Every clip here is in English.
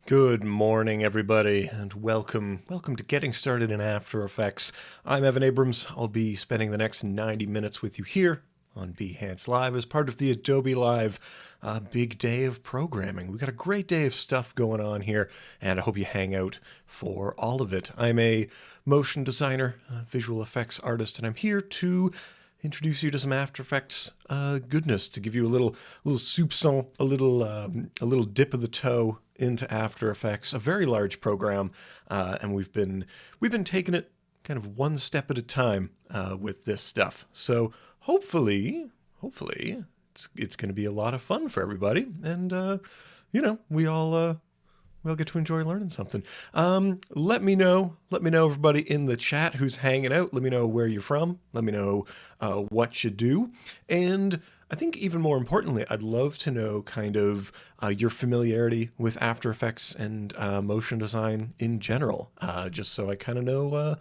Good morning, everybody, and welcome to Getting Started in After Effects. I'm Evan Abrams. I'll be spending the next 90 minutes with you here on Behance Live as part of the Adobe Live big day of programming. We've got a great day of stuff going on here, and I hope you hang out for all of it. I'm a motion designer, visual effects artist, and I'm here to introduce you to some After Effects goodness, to give you a little soupçon, a little dip of the toe into After Effects, a very large program, and we've been taking it kind of one step at a time with this stuff. So hopefully it's going to be a lot of fun for everybody, and we all get to enjoy learning something. Let me know, everybody in the chat who's hanging out. Let me know where you're from. Let me know what you do. And I think even more importantly, I'd love to know kind of your familiarity with After Effects and motion design in general, just so I kind of know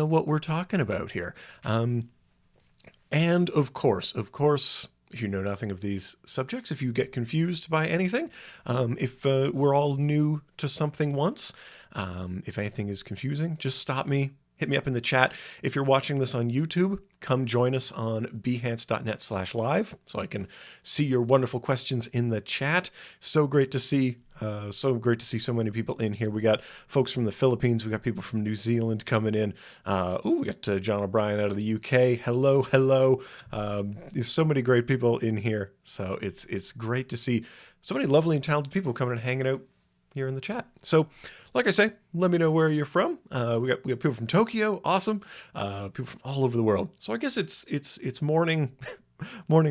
what we're talking about here. And of course, if you know nothing of these subjects, if you get confused by anything, if we're all new to something once, if anything is confusing, just stop me, hit me up in the chat. If you're watching this on YouTube, come join us on behance.net/live so I can see your wonderful questions in the chat. So great to see so many people in here. We got folks from the Philippines. We got people from New Zealand coming in. We got John O'Brien out of the UK. Hello. There's so many great people in here. So it's great to see so many lovely and talented people coming and hanging out here in the chat. So, like I say, let me know where you're from. We got people from Tokyo, awesome. People from all over the world. So I guess it's morning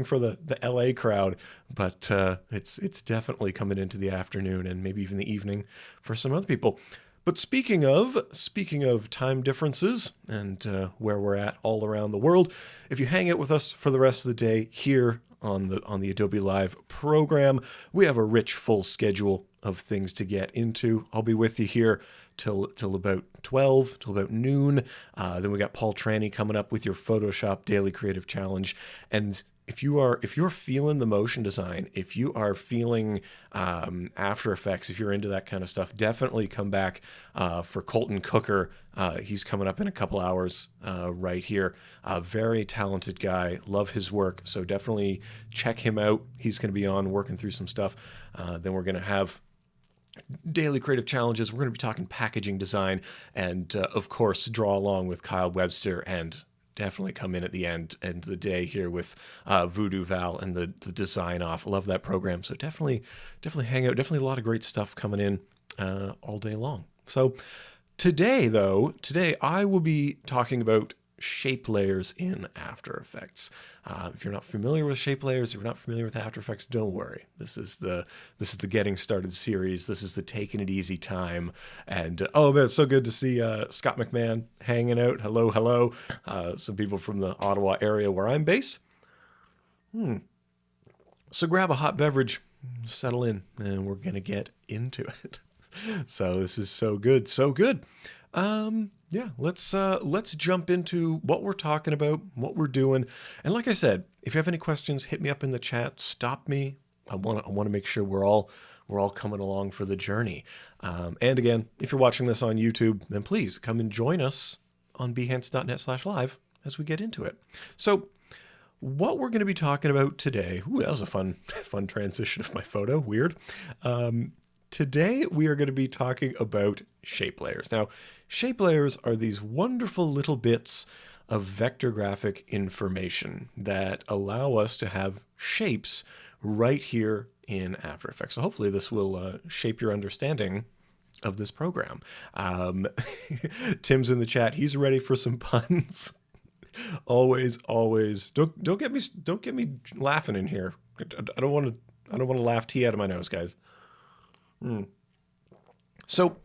for the LA crowd, but it's definitely coming into the afternoon and maybe even the evening for some other people. But speaking of time differences and where we're at all around the world, if you hang out with us for the rest of the day here on the Adobe Live program, we have a rich, full schedule of things to get into. I'll be with you here till about 12, till about noon. Then we got Paul Tranny coming up with your Photoshop Daily Creative Challenge. And if you're feeling the motion design, if you are feeling After Effects, if you're into that kind of stuff, definitely come back for Colton Cooker. He's coming up in a couple hours right here. Very talented guy. Love his work. So definitely check him out. He's going to be on working through some stuff. Then we're going to have daily creative challenges. We're going to be talking packaging design and, of course, draw along with Kyle Webster and definitely come in at the end of the day here with Voodoo Val and the design off. I love that program. So definitely hang out. Definitely a lot of great stuff coming in all day long. So today I will be talking about shape layers in After Effects. If you're not familiar with shape layers, if you're not familiar with After Effects, don't worry. This is the Getting Started series. This is the taking it easy time. And oh man, it's so good to see Scott McMahon hanging out. Hello. Some people from the Ottawa area where I'm based. So grab a hot beverage, settle in, and we're gonna get into it. So this is so good. Yeah, let's jump into what we're talking about, what we're doing. And like I said, if you have any questions, hit me up in the chat, stop me. I want to make sure we're all coming along for the journey. And again, if you're watching this on YouTube, then please come and join us on behance.net/live as we get into it. So what we're going to be talking about today, that was a fun transition of my photo, weird. Today, we are going to be talking about shape layers. Now, shape layers are these wonderful little bits of vector graphic information that allow us to have shapes right here in After Effects. So hopefully this will shape your understanding of this program. Tim's in the chat. He's ready for some puns. Always. Don't get me laughing in here. I don't want to laugh tea out of my nose, guys. So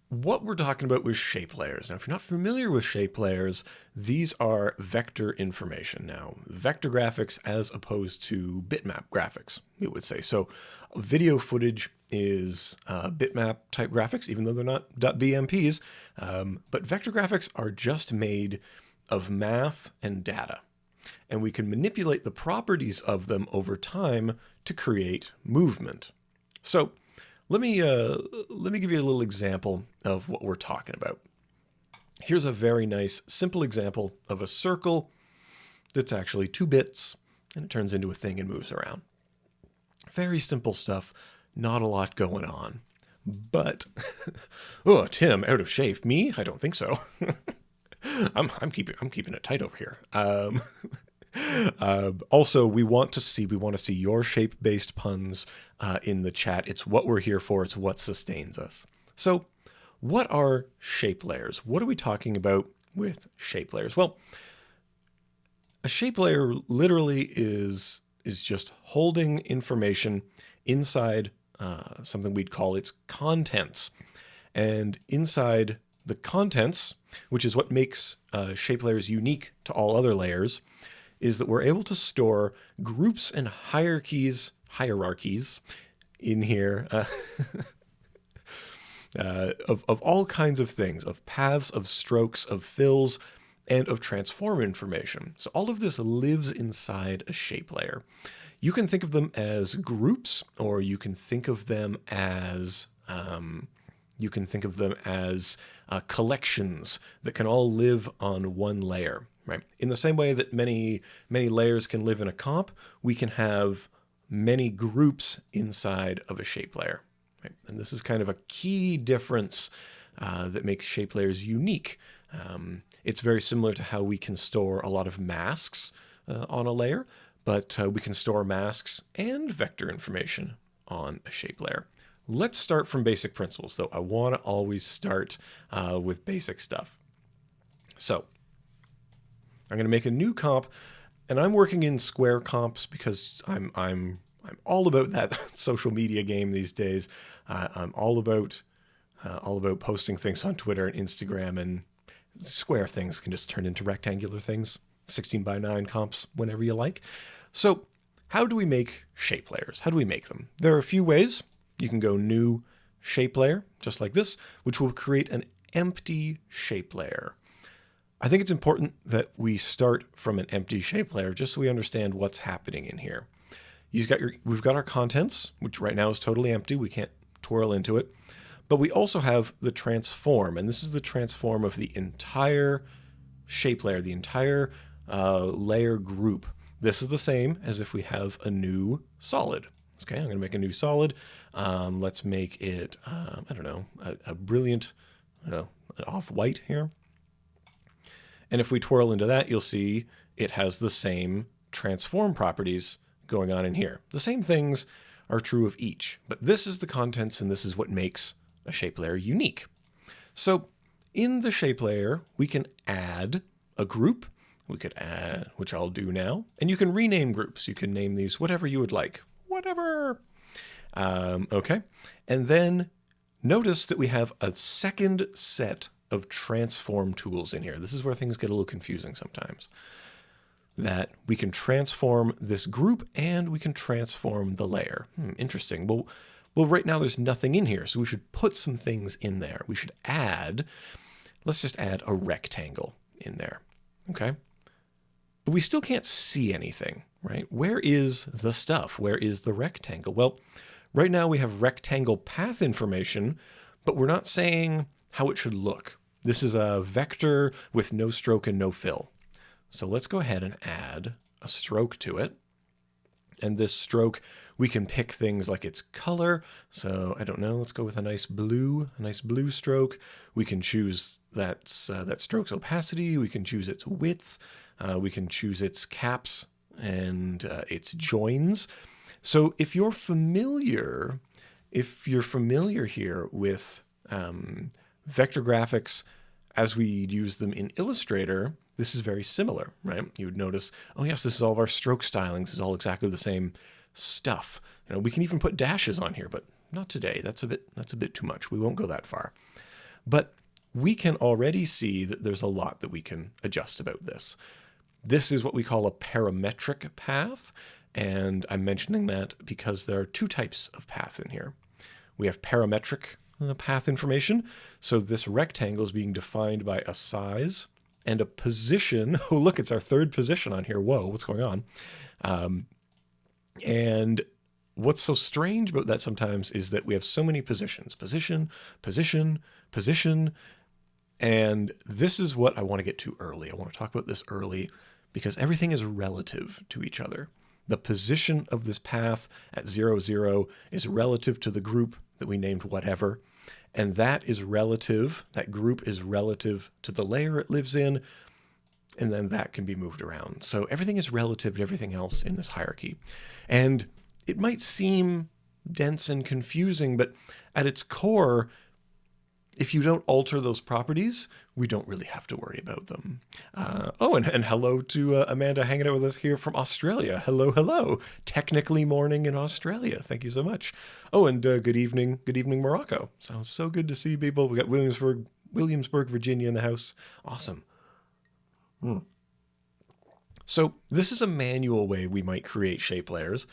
what we're talking about with shape layers. Now, if you're not familiar with shape layers, these are vector information. Now, vector graphics as opposed to bitmap graphics, we would say. So video footage is bitmap type graphics, even though they're not .bmps. But vector graphics are just made of math and data. And we can manipulate the properties of them over time to create movement. So Let me give you a little example of what we're talking about. Here's a very nice, simple example of a circle that's actually 2 bits, and it turns into a thing and moves around. Very simple stuff, not a lot going on. But, oh, Tim, out of shape. Me? I don't think so. I'm keeping it tight over here. Also, we want to see your shape-based puns in the chat. It's what we're here for. It's what sustains us. So, what are shape layers? What are we talking about with shape layers? Well, a shape layer literally is just holding information inside something we'd call its contents. And inside the contents, which is what makes shape layers unique to all other layers, is that we're able to store groups and hierarchies in here of all kinds of things, of paths, of strokes, of fills, and of transform information. So all of this lives inside a shape layer. You can think of them as groups, or you can think of them as collections that can all live on one layer, right? In the same way that many layers can live in a comp, we can have many groups inside of a shape layer, right? And this is kind of a key difference that makes shape layers unique. It's very similar to how we can store a lot of masks on a layer, but we can store masks and vector information on a shape layer. Let's start from basic principles, though. I want to always start with basic stuff. So I'm going to make a new comp, and I'm working in square comps because I'm all about that social media game these days. I'm all about posting things on Twitter and Instagram, and square things can just turn into rectangular things, 16:9 comps whenever you like. So how do we make shape layers? How do we make them? There are a few ways. You can go new shape layer, just like this, which will create an empty shape layer. I think it's important that we start from an empty shape layer just so we understand what's happening in here. We've got our contents, which right now is totally empty. We can't twirl into it. But we also have the transform, and this is the transform of the entire shape layer, the entire layer group. This is the same as if we have a new solid. Okay, I'm going to make a new solid. Let's make it, a brilliant off-white here. And if we twirl into that, you'll see it has the same transform properties going on in here. The same things are true of each, but this is the contents, and this is what makes a shape layer unique. So in the shape layer, we can add a group. We could add, which I'll do now, and you can rename groups. You can name these whatever you would like, whatever. Okay. And then notice that we have a second set of transform tools in here. This is where things get a little confusing sometimes. That we can transform this group and we can transform the layer. Interesting. Well, right now there's nothing in here, so we should put some things in there. We should let's just add a rectangle in there, okay? But we still can't see anything, right? Where is the stuff? Where is the rectangle? Well, right now we have rectangle path information, but we're not saying how it should look. This is a vector with no stroke and no fill. So let's go ahead and add a stroke to it. And this stroke, we can pick things like its color. So I don't know, let's go with a nice blue stroke. We can choose that stroke's opacity. We can choose its width. We can choose its caps and its joins. So if you're familiar here with vector graphics as we use them in Illustrator, this is very similar, right? You would notice, oh yes, this is all of our stroke stylings. This is all exactly the same stuff. We can even put dashes on here, but not today. That's a bit too much. We won't go that far. But we can already see that there's a lot that we can adjust about this. This is what we call a parametric path, and I'm mentioning that because there are 2 types of path in here. We have parametric path information. So this rectangle is being defined by a size and a position. Oh, look, it's our 3rd position on here. Whoa, what's going on? And what's so strange about that sometimes is that we have so many positions, position, position, position. And this is what I want to get to early. I want to talk about this early because everything is relative to each other. The position of this path at 0, 0 is relative to the group that we named whatever. And that is relative, that group is relative to the layer it lives in. And then that can be moved around. So everything is relative to everything else in this hierarchy. And it might seem dense and confusing, but at its core, if you don't alter those properties, we don't really have to worry about them. And hello to Amanda hanging out with us here from Australia. Hello, hello. Technically morning in Australia. Thank you so much. Oh, and good evening, Morocco. Sounds so good to see people. We got Williamsburg, Virginia in the house. Awesome. So this is a manual way we might create shape layers.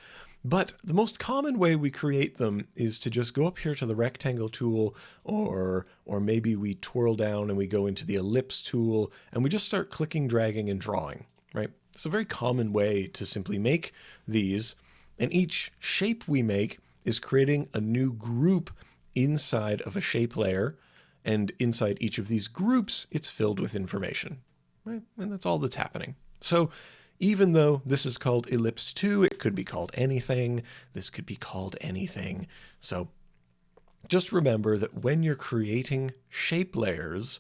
But the most common way we create them is to just go up here to the rectangle tool, or maybe we twirl down and we go into the ellipse tool and we just start clicking, dragging, and drawing, right? It's a very common way to simply make these, and each shape we make is creating a new group inside of a shape layer, and inside each of these groups, it's filled with information, right? And that's all that's happening. So even though this is called ellipse 2, it could be called anything. This could be called anything. So just remember that when you're creating shape layers,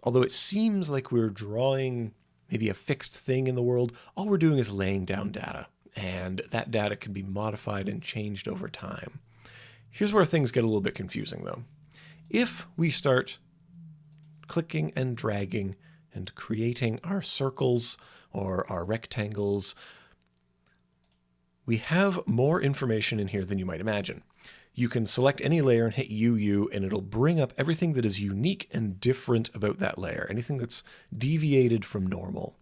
although it seems like we're drawing maybe a fixed thing in the world, all we're doing is laying down data. And that data can be modified and changed over time. Here's where things get a little bit confusing, though. If we start clicking and dragging and creating our circles or our rectangles, we have more information in here than you might imagine. You can select any layer and hit UU, and it'll bring up everything that is unique and different about that layer, anything that's deviated from normal.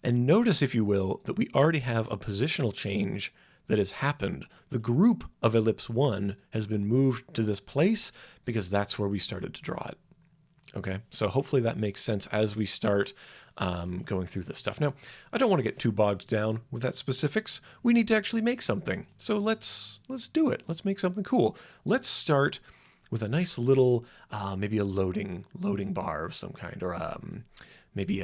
And notice, if you will, that we already have a positional change that has happened. The group of ellipse 1 has been moved to this place because that's where we started to draw it. Okay, so hopefully that makes sense as we start going through this stuff. Now, I don't want to get too bogged down with that specifics. We need to actually make something. So let's do it. Let's make something cool. Let's start with a nice little, maybe a loading bar of some kind, or maybe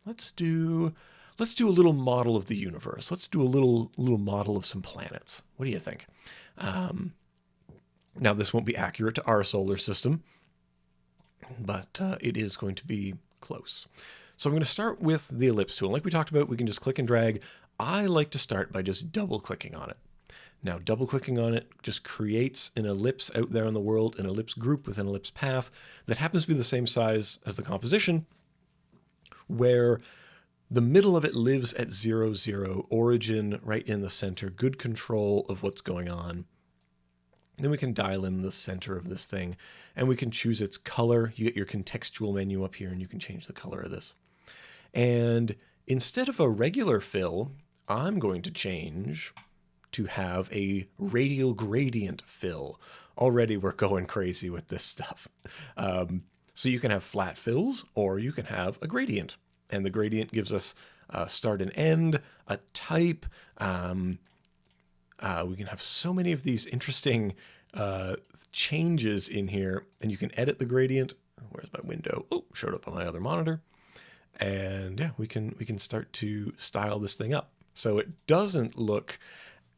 let's do a little model of the universe. Let's do a little model of some planets. What do you think? Now, this won't be accurate to our solar system, but it is going to be close. So I'm going to start with the ellipse tool. Like we talked about, we can just click and drag. I like to start by just double clicking on it. Now, double clicking on it just creates an ellipse out there in the world, an ellipse group with an ellipse path that happens to be the same size as the composition, where the middle of it lives at 0, 0, origin right in the center, good control of what's going on. Then we can dial in the center of this thing, and we can choose its color. You get your contextual menu up here, and you can change the color of this. And instead of a regular fill, I'm going to change to have a radial gradient fill. Already we're going crazy with this stuff. So you can have flat fills, or you can have a gradient. And the gradient gives us a start and end, a type. We can have so many of these interesting changes in here, and you can edit the gradient. Where's my window? Oh, showed up on my other monitor. And yeah, we can start to style this thing up. So it doesn't look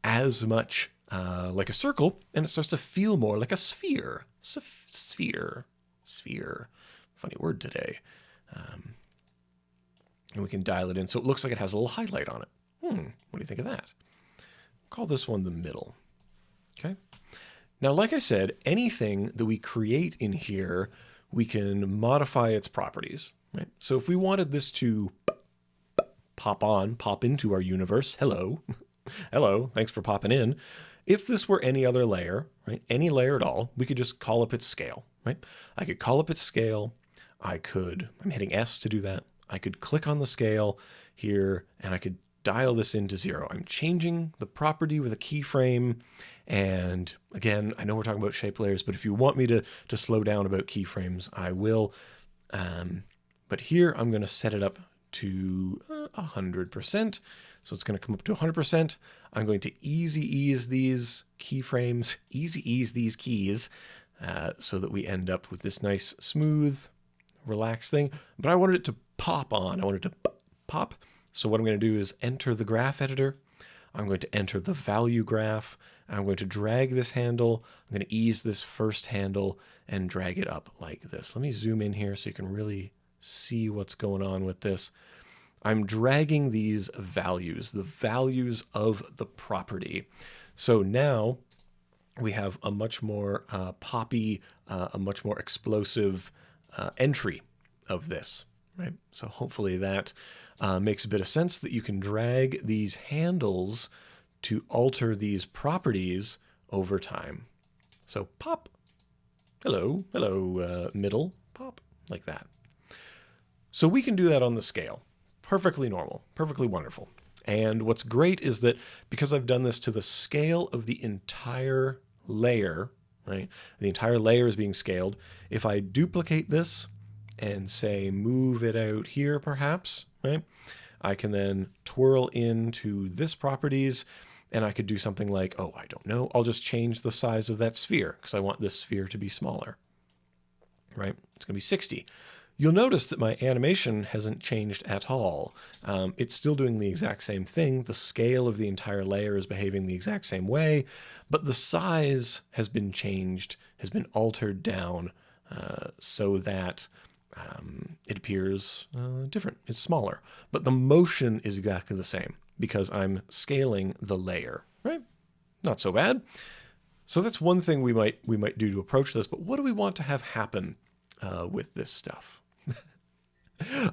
as much like a circle, and it starts to feel more like a sphere. Sphere. Funny word today. And we can dial it in so it looks like it has a little highlight on it. What do you think of that? Call this one the middle. Okay. Now, like I said, anything that we create in here, we can modify its properties, right? So if we wanted this to pop into our universe, hello, thanks for popping in. If this were any other layer, right, any layer at all, we could just call up its scale, right? I could call up its scale. I'm hitting S to do that. I could click on the scale here, and I could dial this into 0. I'm changing the property with a keyframe. And again, I know we're talking about shape layers, but if you want me to slow down about keyframes, I will. But here I'm going to set it up to 100%. So it's going to come up to 100%. I'm going to easy ease these keyframes, easy ease these keys, so that we end up with this nice, smooth, relaxed thing. But I wanted it to pop on. I wanted it to pop. So what I'm going to do is enter the graph editor. I'm going to enter the value graph. I'm going to drag this handle. I'm going to ease this first handle and drag it up like this. Let me zoom in here so you can really see what's going on with this. I'm dragging these values, the values of the property. So now we have a much more poppy, a much more explosive entry of this, right? So hopefully that makes a bit of sense, that you can drag these handles to alter these properties over time. So pop, hello, hello, middle, pop, like that. So we can do that on the scale. Perfectly normal, perfectly wonderful. And what's great is that because I've done this to the scale of the entire layer, right? The entire layer is being scaled. If I duplicate this and say move it out here perhaps, right? I can then twirl into this properties, and I could do something like, oh, I don't know, I'll just change the size of that sphere because I want this sphere to be smaller, right? It's going to be 60. You'll notice that my animation hasn't changed at all. It's still doing the exact same thing. The scale of the entire layer is behaving the exact same way, but the size has been changed, has been altered down so that it appears different. It's smaller, but the motion is exactly the same because I'm scaling the layer, right? Not so bad. So that's one thing we might do to approach this, but what do we want to have happen with this stuff?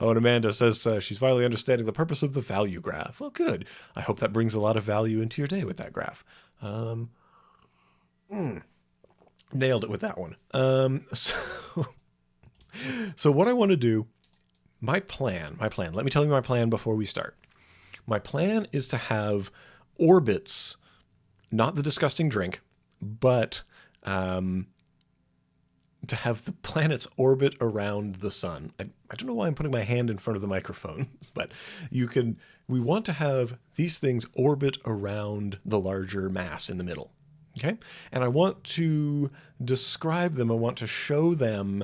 Oh, and Amanda says she's finally understanding the purpose of the value graph. Well, good. I hope that brings a lot of value into your day with that graph. Nailed it with that one. So what I want to do, my plan, let me tell you my plan before we start. My plan is to have orbits, not the disgusting drink, but to have the planets orbit around the sun. I don't know why I'm putting my hand in front of the microphone, but we want to have these things orbit around the larger mass in the middle. Okay. And I want to describe them. I want to show them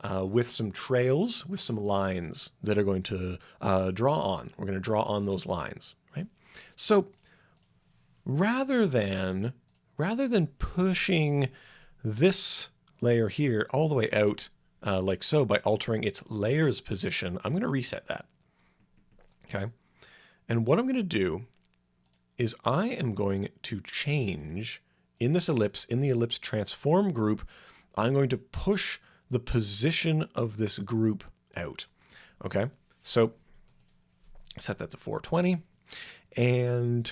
with some trails, with some lines that are going to draw on. We're going to draw on those lines, right? So rather than pushing this layer here all the way out like so by altering its layers position, I'm going to reset that. Okay. And what I'm going to do is I am going to change in this ellipse, in the ellipse transform group, I'm going to push the position of this group out. Okay. So set that to 420. And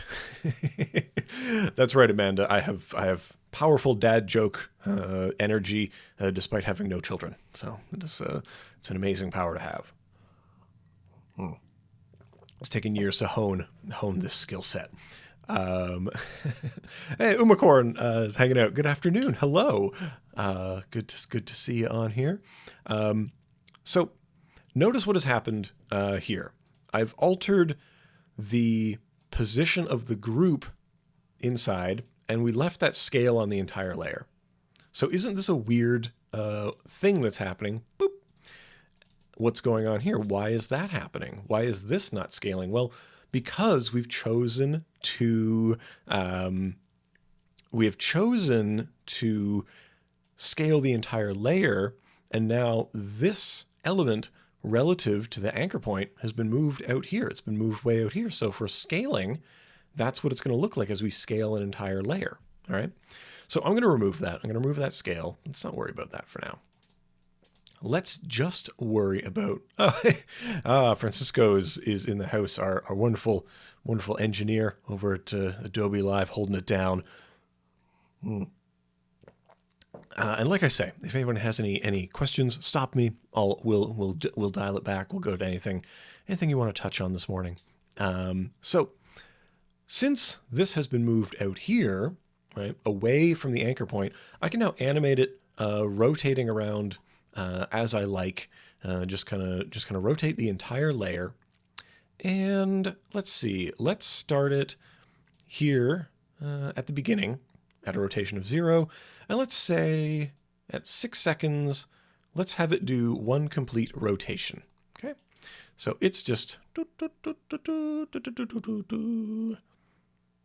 that's right, Amanda. I have powerful dad joke energy despite having no children. So it's an amazing power to have. It's taken years to hone this skill set. Hey, Umacorn is hanging out. Good afternoon. Hello. Good to see you on here. So notice what has happened here. I've altered the position of the group inside, and we left that scale on the entire layer. So isn't this a weird thing that's happening? Boop. What's going on here? Why is that happening? Why is this not scaling? Well, because we've chosen to scale the entire layer, and now this element relative to the anchor point has been moved out here. It's been moved way out here. So for scaling, that's what it's going to look like as we scale an entire layer. All right. So I'm going to remove that. I'm going to remove that scale. Let's not worry about that for now. Let's just worry about, Francisco is in the house, our wonderful engineer over at Adobe Live, holding it down. And like I say, if anyone has any questions, stop me. We'll dial it back. We'll go to anything you want to touch on this morning. So since this has been moved out here, right, away from the anchor point, I can now animate it rotating around as I like. Just kind of rotate the entire layer, And let's see, let's start it here at the beginning at a rotation of 0. And let's say at 6 seconds, let's have it do 1 complete rotation. Okay, so it's just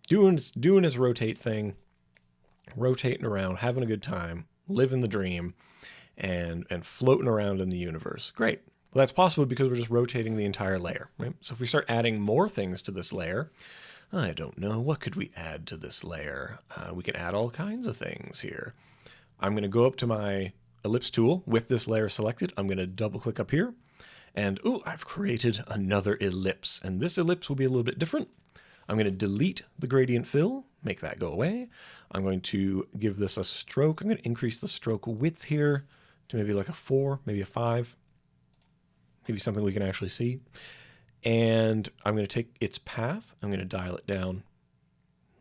doing his rotate thing, rotating around, having a good time, living the dream, and floating around in the universe. Great. Well, that's possible because we're just rotating the entire layer, right? So if we start adding more things to this layer, I don't know, what could we add to this layer? We can add all kinds of things here. I'm going to go up to my ellipse tool with this layer selected. I'm going to double click up here, and ooh, I've created another ellipse, and this ellipse will be a little bit different. I'm going to delete the gradient fill, make that go away. I'm going to give this a stroke. I'm going to increase the stroke width here to maybe like a 4, maybe a 5, maybe something we can actually see. And I'm going to take its path. I'm going to dial it down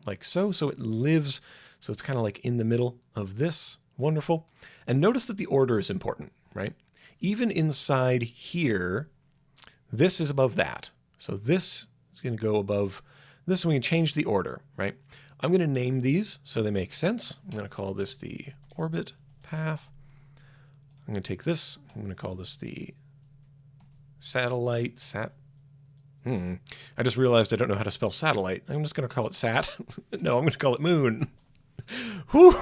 like so. So it lives, so it's kind of like in the middle of this. Wonderful. And notice that the order is important, right? Even inside here, this is above that. So this is going to go above this, and we can change the order, right? I'm going to name these so they make sense. I'm going to call this the orbit path. I'm going to take this. I'm going to call this the satellite. I just realized I don't know how to spell satellite. I'm just going to call it sat. No, I'm going to call it moon. Whew.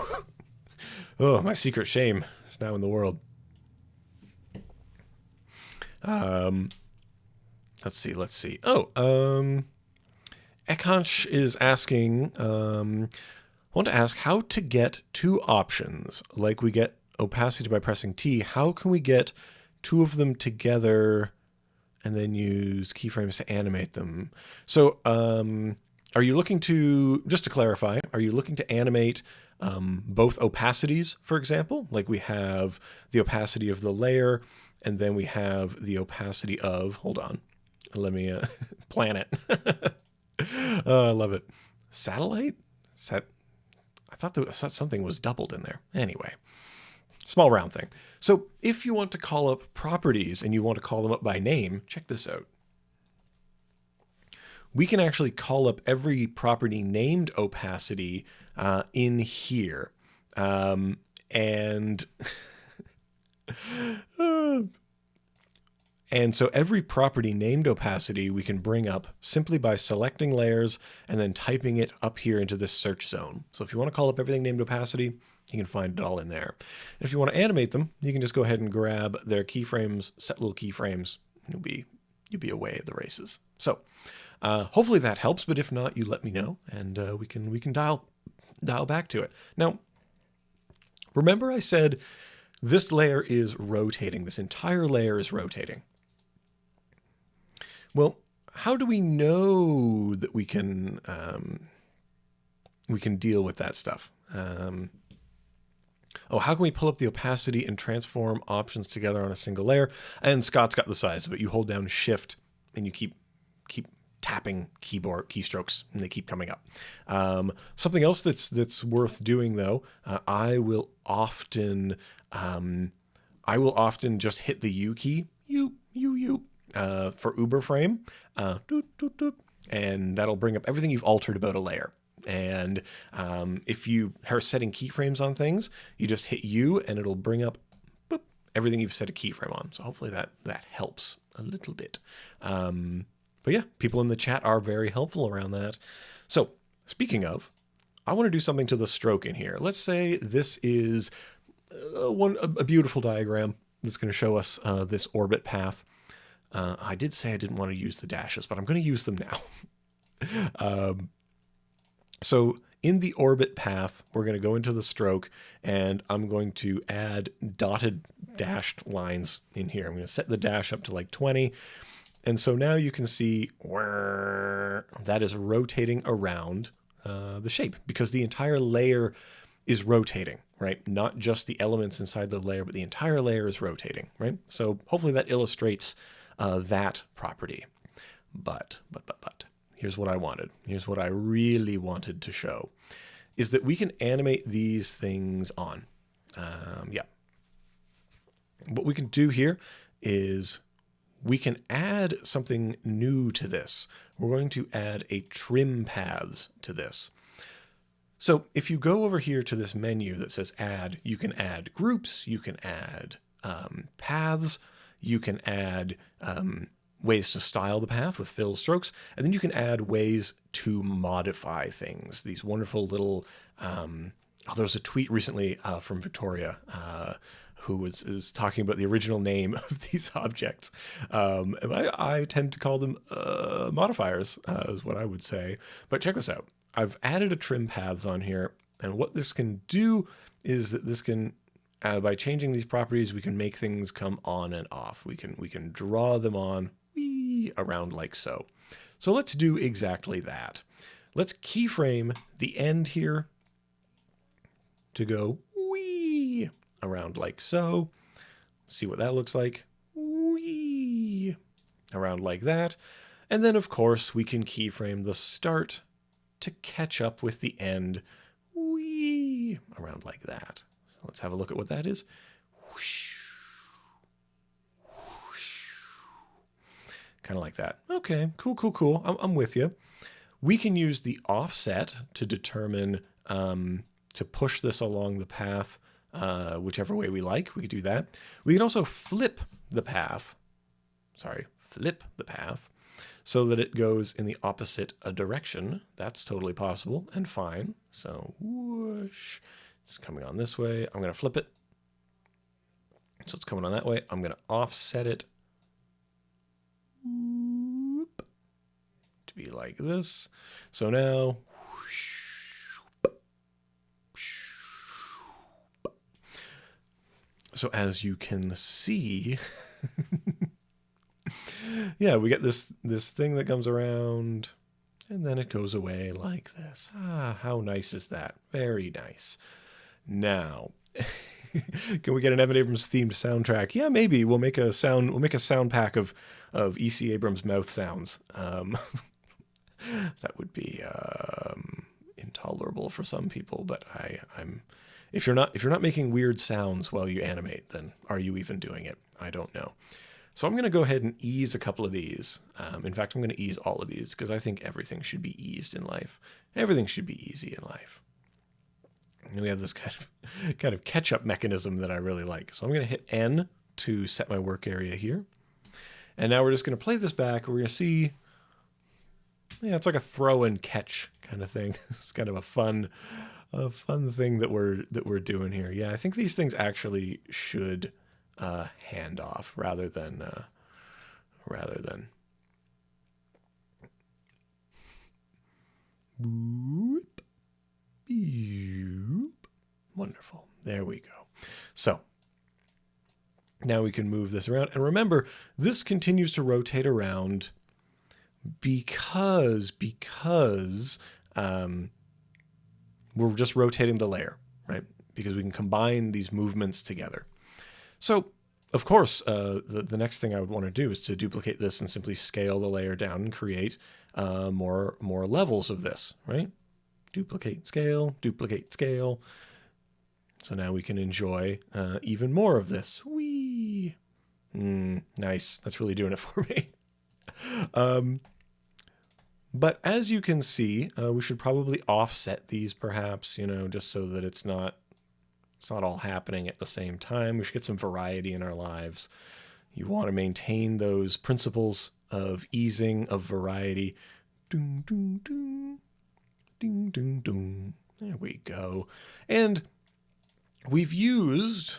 Oh, my secret shame is now in the world. Let's see. Oh, Ekansh is asking, I want to ask how to get 2 options. Like we get opacity by pressing T. How can we get 2 of them together and then use keyframes to animate them? So are you looking to, just to clarify, are you looking to animate both opacities, for example? Like we have the opacity of the layer, and then we have the opacity of, hold on, let me planet. I love it. Satellite? I thought something was doubled in there. Anyway, small round thing. So if you want to call up properties and you want to call them up by name, check this out. We can actually call up every property named opacity in here. And so every property named opacity we can bring up simply by selecting layers and then typing it up here into this search zone. So if you want to call up everything named opacity, you can find it all in there. And if you want to animate them, you can just go ahead and grab their keyframes, set little keyframes, and you'll be away at the races. So hopefully that helps, but if not, you let me know, and we can dial back to it. Now, remember I said this layer is rotating. This entire layer is rotating. Well, how do we know that we can deal with that stuff? How can we pull up the opacity and transform options together on a single layer? And Scott's got the size of it. You hold down Shift and you keep tapping keyboard keystrokes, and they keep coming up. Something else that's worth doing though, I will often just hit the U key, for Uber frame, and that'll bring up everything you've altered about a layer. And if you are setting keyframes on things, you just hit U and it'll bring up everything you've set a keyframe on. So hopefully that helps a little bit. But yeah, people in the chat are very helpful around that. So speaking of, I want to do something to the stroke in here. Let's say this is a beautiful diagram that's going to show us this orbit path. I did say I didn't want to use the dashes, but I'm going to use them now. So in the orbit path, we're going to go into the stroke, and I'm going to add dotted dashed lines in here. I'm going to set the dash up to like 20. And so now you can see that is rotating around the shape, because the entire layer is rotating, right? Not just the elements inside the layer, but the entire layer is rotating, right? So hopefully that illustrates that property. But here's what I wanted. Here's what I really wanted to show, is that we can animate these things on. What we can do here is we can add something new to this. We're going to add a trim paths to this. So if you go over here to this menu that says add, you can add groups, you can add paths, you can add ways to style the path with fill strokes, and then you can add ways to modify things. These wonderful little, there was a tweet recently from Victoria who is talking about the original name of these objects. And I tend to call them modifiers, is what I would say. But check this out. I've added a trim paths on here, and what this can do is that this can, by changing these properties, we can make things come on and off. We can draw them on around like so. So let's do exactly that. Let's keyframe the end here to go wee around like so. See what that looks like. Wee around like that. And then, of course, we can keyframe the start to catch up with the end. Wee around like that. So let's have a look at what that is. Whoosh. Kind of like that. Okay, cool. I'm with you. We can use the offset to determine, to push this along the path whichever way we like. We could do that. We can also flip the path so that it goes in the opposite direction. That's totally possible and fine. So whoosh, it's coming on this way. I'm going to flip it. So it's coming on that way. I'm going to offset it to be like this. So now, so as you can see, yeah, we get this thing that comes around and then it goes away like this. Ah, how nice is that? Very nice. Now, can we get an Evan Abrams themed soundtrack? Yeah, maybe. We'll make a sound pack of E.C. Abrams mouth sounds. That would be intolerable for some people, but I'm if you're not making weird sounds while you animate, then are you even doing it? I don't know. So I'm going to go ahead and ease a couple of these. In fact, I'm going to ease all of these because I think everything should be eased in life. Everything should be easy in life. And we have this kind of catch-up mechanism that I really like. So I'm going to hit N to set my work area here. And now we're just going to play this back. We're going to see, yeah, it's like a throw and catch kind of thing. It's kind of a fun thing that we're doing here. Yeah, I think these things actually should hand off rather than boop, boop. Wonderful. There we go. So now we can move this around. And remember, this continues to rotate around because we're just rotating the layer, right? Because we can combine these movements together. So, of course, the next thing I would want to do is to duplicate this and simply scale the layer down and create more levels of this, right? Duplicate, scale, duplicate, scale. So now we can enjoy even more of this. Whee! Nice. That's really doing it for me. But as you can see, we should probably offset these perhaps, just so that it's not all happening at the same time. We should get some variety in our lives. You want to maintain those principles of easing, of variety. Doom, doom, doom. Ding, ding, ding. There we go. And we've used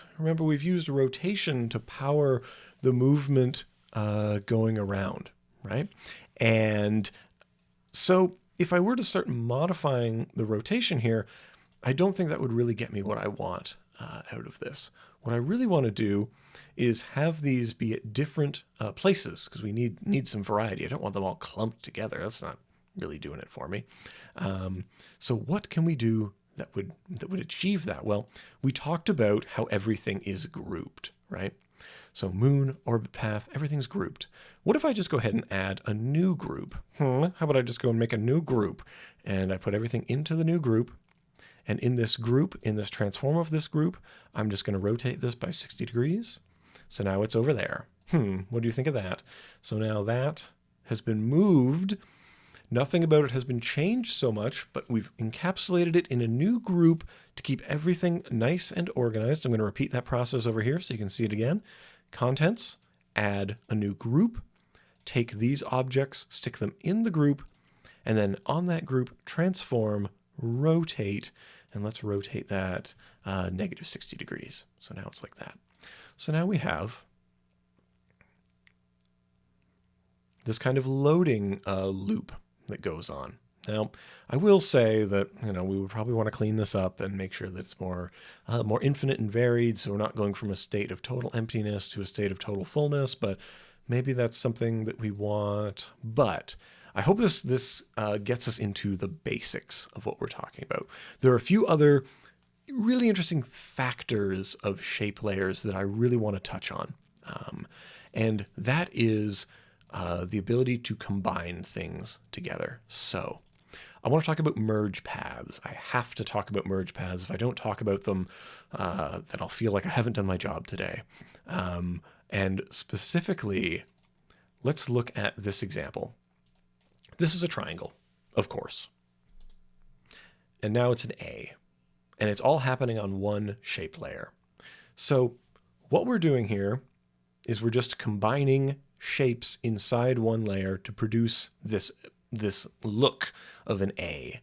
rotation to power the movement going around, right? And so if I were to start modifying the rotation here, I don't think that would really get me what I want out of this. What I really want to do is have these be at different places because we need some variety. I don't want them all clumped together. That's not really doing it for me. So what can we do that would achieve that? Well, we talked about how everything is grouped, right? So moon, orbit path, everything's grouped. What if I just go ahead and add a new group? How about I just go and make a new group? And I put everything into the new group. And in this group, in this transform of this group, I'm just going to rotate this by 60 degrees. So now it's over there. What do you think of that? So now that has been moved. Nothing about it has been changed so much, but we've encapsulated it in a new group to keep everything nice and organized. I'm going to repeat that process over here so you can see it again. Contents, add a new group, take these objects, stick them in the group, and then on that group, transform, rotate, and let's rotate that negative 60 degrees. So now it's like that. So now we have this kind of loading loop that goes on. Now, I will say that, we would probably want to clean this up and make sure that it's more infinite and varied, so we're not going from a state of total emptiness to a state of total fullness, but maybe that's something that we want. But I hope this gets us into the basics of what we're talking about. There are a few other really interesting factors of shape layers that I really want to touch on. And that is the ability to combine things together. So I want to talk about merge paths. I have to talk about merge paths. If I don't talk about them, then I'll feel like I haven't done my job today. And specifically, let's look at this example. This is a triangle, of course. And now it's an A. And it's all happening on one shape layer. So what we're doing here is we're just combining shapes inside one layer to produce this look of an A.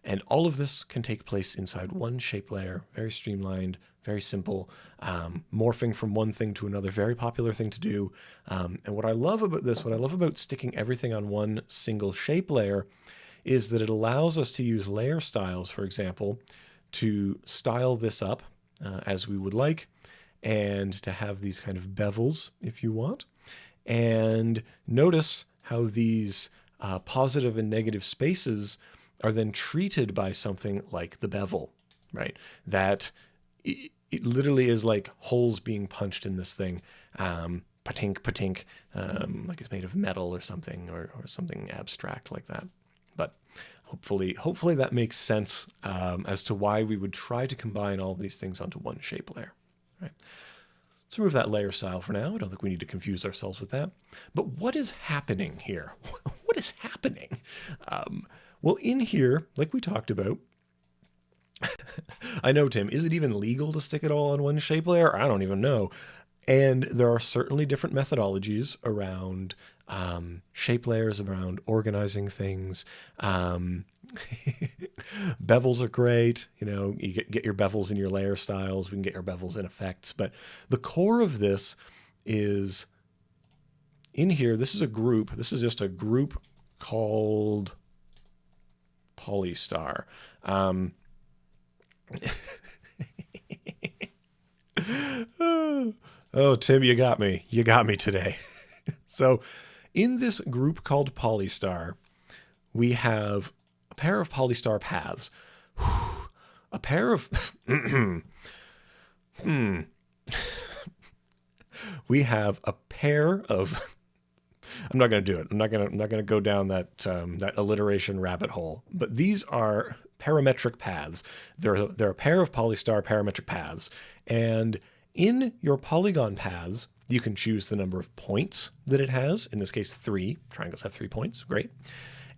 And all of this can take place inside one shape layer, very streamlined, very simple, morphing from one thing to another, very popular thing to do. And what I love about this, what I love about sticking everything on one single shape layer, is that it allows us to use layer styles, for example, to style this up as we would like, and to have these kind of bevels if you want. And notice how these positive and negative spaces are then treated by something like the bevel, right? That it literally is like holes being punched in this thing, patink, patink, like it's made of metal or something, or something abstract like that. But hopefully that makes sense as to why we would try to combine all of these things onto one shape layer, right? Let's remove that layer style for now. I don't think we need to confuse ourselves with that. But what is happening here? What is happening? Well, in here, like we talked about, I know, Tim, is it even legal to stick it all on one shape layer? I don't even know. And there are certainly different methodologies around shape layers, around organizing things. Bevels are great. You get your bevels in your layer styles. We can get your bevels in effects. But the core of this is in here. This is a group. This is just a group called Polystar. Oh, Tim, you got me. You got me today. So in this group called Polystar, we have a pair of Polystar paths. A pair of... We have a pair of... I'm not going to do it. I'm not going to go down that alliteration rabbit hole. But these are parametric paths. They're a pair of Polystar parametric paths. And in your polygon paths, you can choose the number of points that it has. In this case, 3. Triangles have 3 points. Great.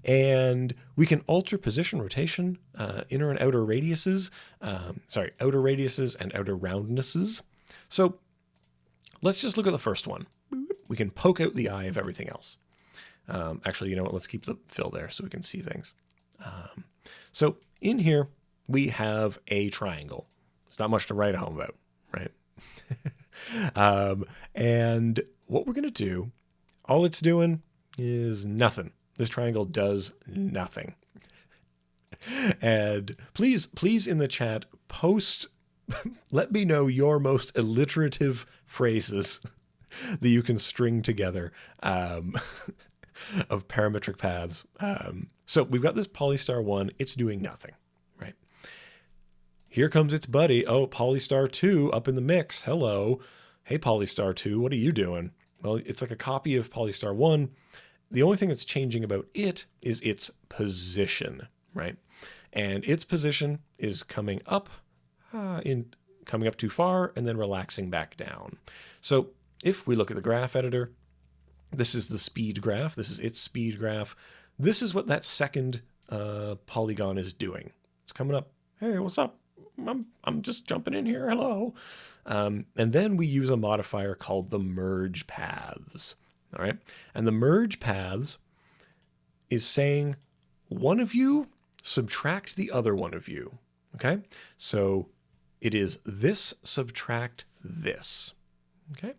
And we can alter position, rotation, inner and outer radiuses. Outer radiuses and outer roundnesses. So let's just look at the first one. We can poke out the eye of everything else. Actually, you know what? Let's keep the fill there so we can see things. So in here, we have a triangle. It's not much to write home about, right? And what we're going to do, all it's doing is nothing. This triangle does nothing. And please in the chat, post, let me know your most alliterative phrases that you can string together of parametric paths. So we've got this Polystar 1. It's doing nothing, right? Here comes its buddy. Oh, Polystar 2 up in the mix. Hello. Hey, Polystar 2, what are you doing? Well, it's like a copy of Polystar 1. The only thing that's changing about it is its position, right? And its position is coming up coming up too far and then relaxing back down. So if we look at the graph editor, this is the speed graph. This is its speed graph. This is what that second polygon is doing. It's coming up. Hey, what's up? I'm just jumping in here. Hello. And then we use a modifier called the merge paths. All right. And the merge paths is saying one of you subtract the other one of you. Okay. So it is this subtract this. Okay.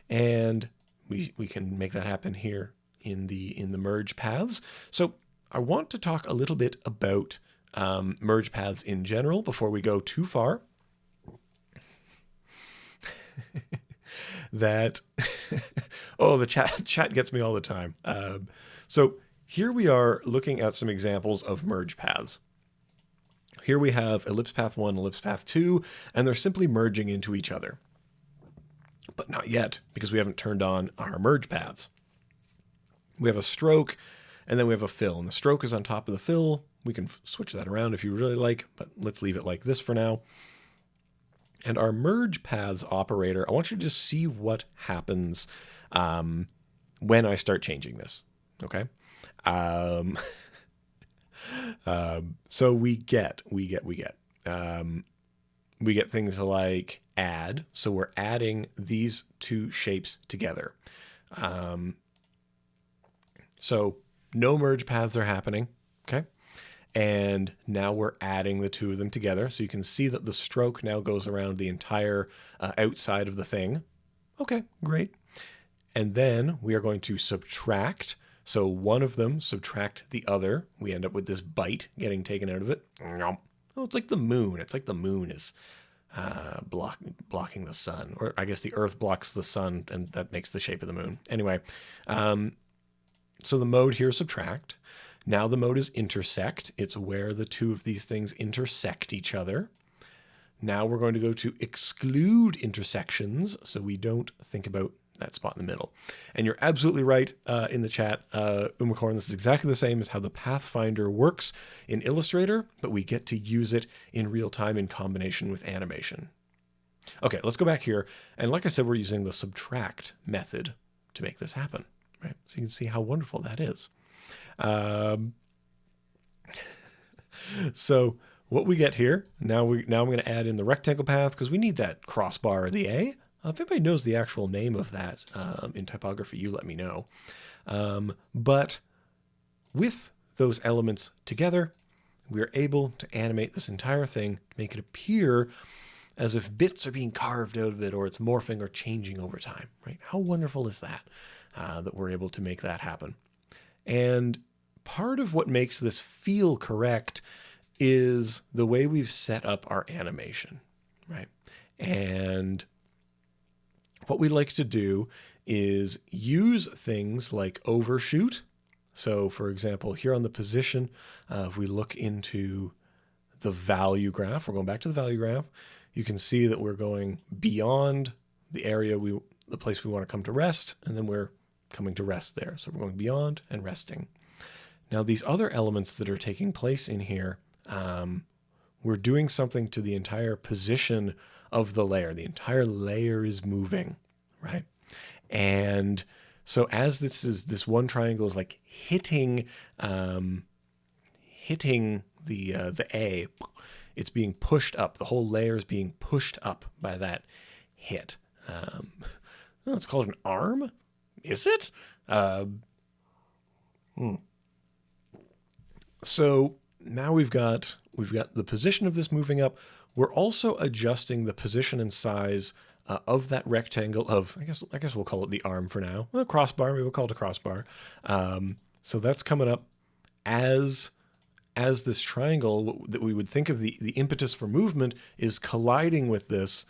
And we can make that happen here in the merge paths. So I want to talk a little bit about merge paths in general before we go too far. That oh, the chat gets me all the time. So here we are looking at some examples of merge paths. Here we have ellipse path 1, ellipse path 2, and they're simply merging into each other. But not yet, because we haven't turned on our merge paths. We have a stroke, and then we have a fill. And the stroke is on top of the fill. We can switch that around if you really like, but let's leave it like this for now. And our merge paths operator, I want you to just see what happens when I start changing this, okay? So we get things like add. So we're adding these two shapes together. So no merge paths are happening, okay? And now we're adding the two of them together. So you can see that the stroke now goes around the entire outside of the thing. Okay, great. And then we are going to subtract. So one of them subtract the other. We end up with this bite getting taken out of it. Oh, it's like the moon. It's like the moon is blocking the sun. Or I guess the earth blocks the sun, and that makes the shape of the moon. Anyway, so the mode here is subtract. Now the mode is intersect. It's where the two of these things intersect each other. Now we're going to go to exclude intersections, so we don't think about that spot in the middle. And you're absolutely right in the chat, Umacorn, this is exactly the same as how the Pathfinder works in Illustrator, but we get to use it in real time in combination with animation. Okay, let's go back here. And like I said, we're using the subtract method to make this happen, right? So you can see how wonderful that is. So what we get here, now I'm going to add in the rectangle path because we need that crossbar or the A. If anybody knows the actual name of that in typography, you let me know. But with those elements together, we're able to animate this entire thing to make it appear as if bits are being carved out of it, or it's morphing or changing over time, right? How wonderful is that, that we're able to make that happen? And part of what makes this feel correct is the way we've set up our animation, right? And what we like to do is use things like overshoot. So for example, here on the position, if we look into the value graph, we're going back to the value graph, you can see that we're going beyond the area, the place we want to come to rest, and then we're coming to rest there. So we're going beyond and resting. Now these other elements that are taking place in here, we're doing something to the entire position of the layer. The entire layer is moving, right? And so as this one triangle is like hitting the A, it's being pushed up. The whole layer is being pushed up by that hit. It's called an arm. Is it? So now we've got the position of this moving up. We're also adjusting the position and size of that rectangle of, I guess we'll call it the arm for now. Well, crossbar, maybe we'll call it a crossbar. So that's coming up as this triangle that we would think of the impetus for movement is colliding with this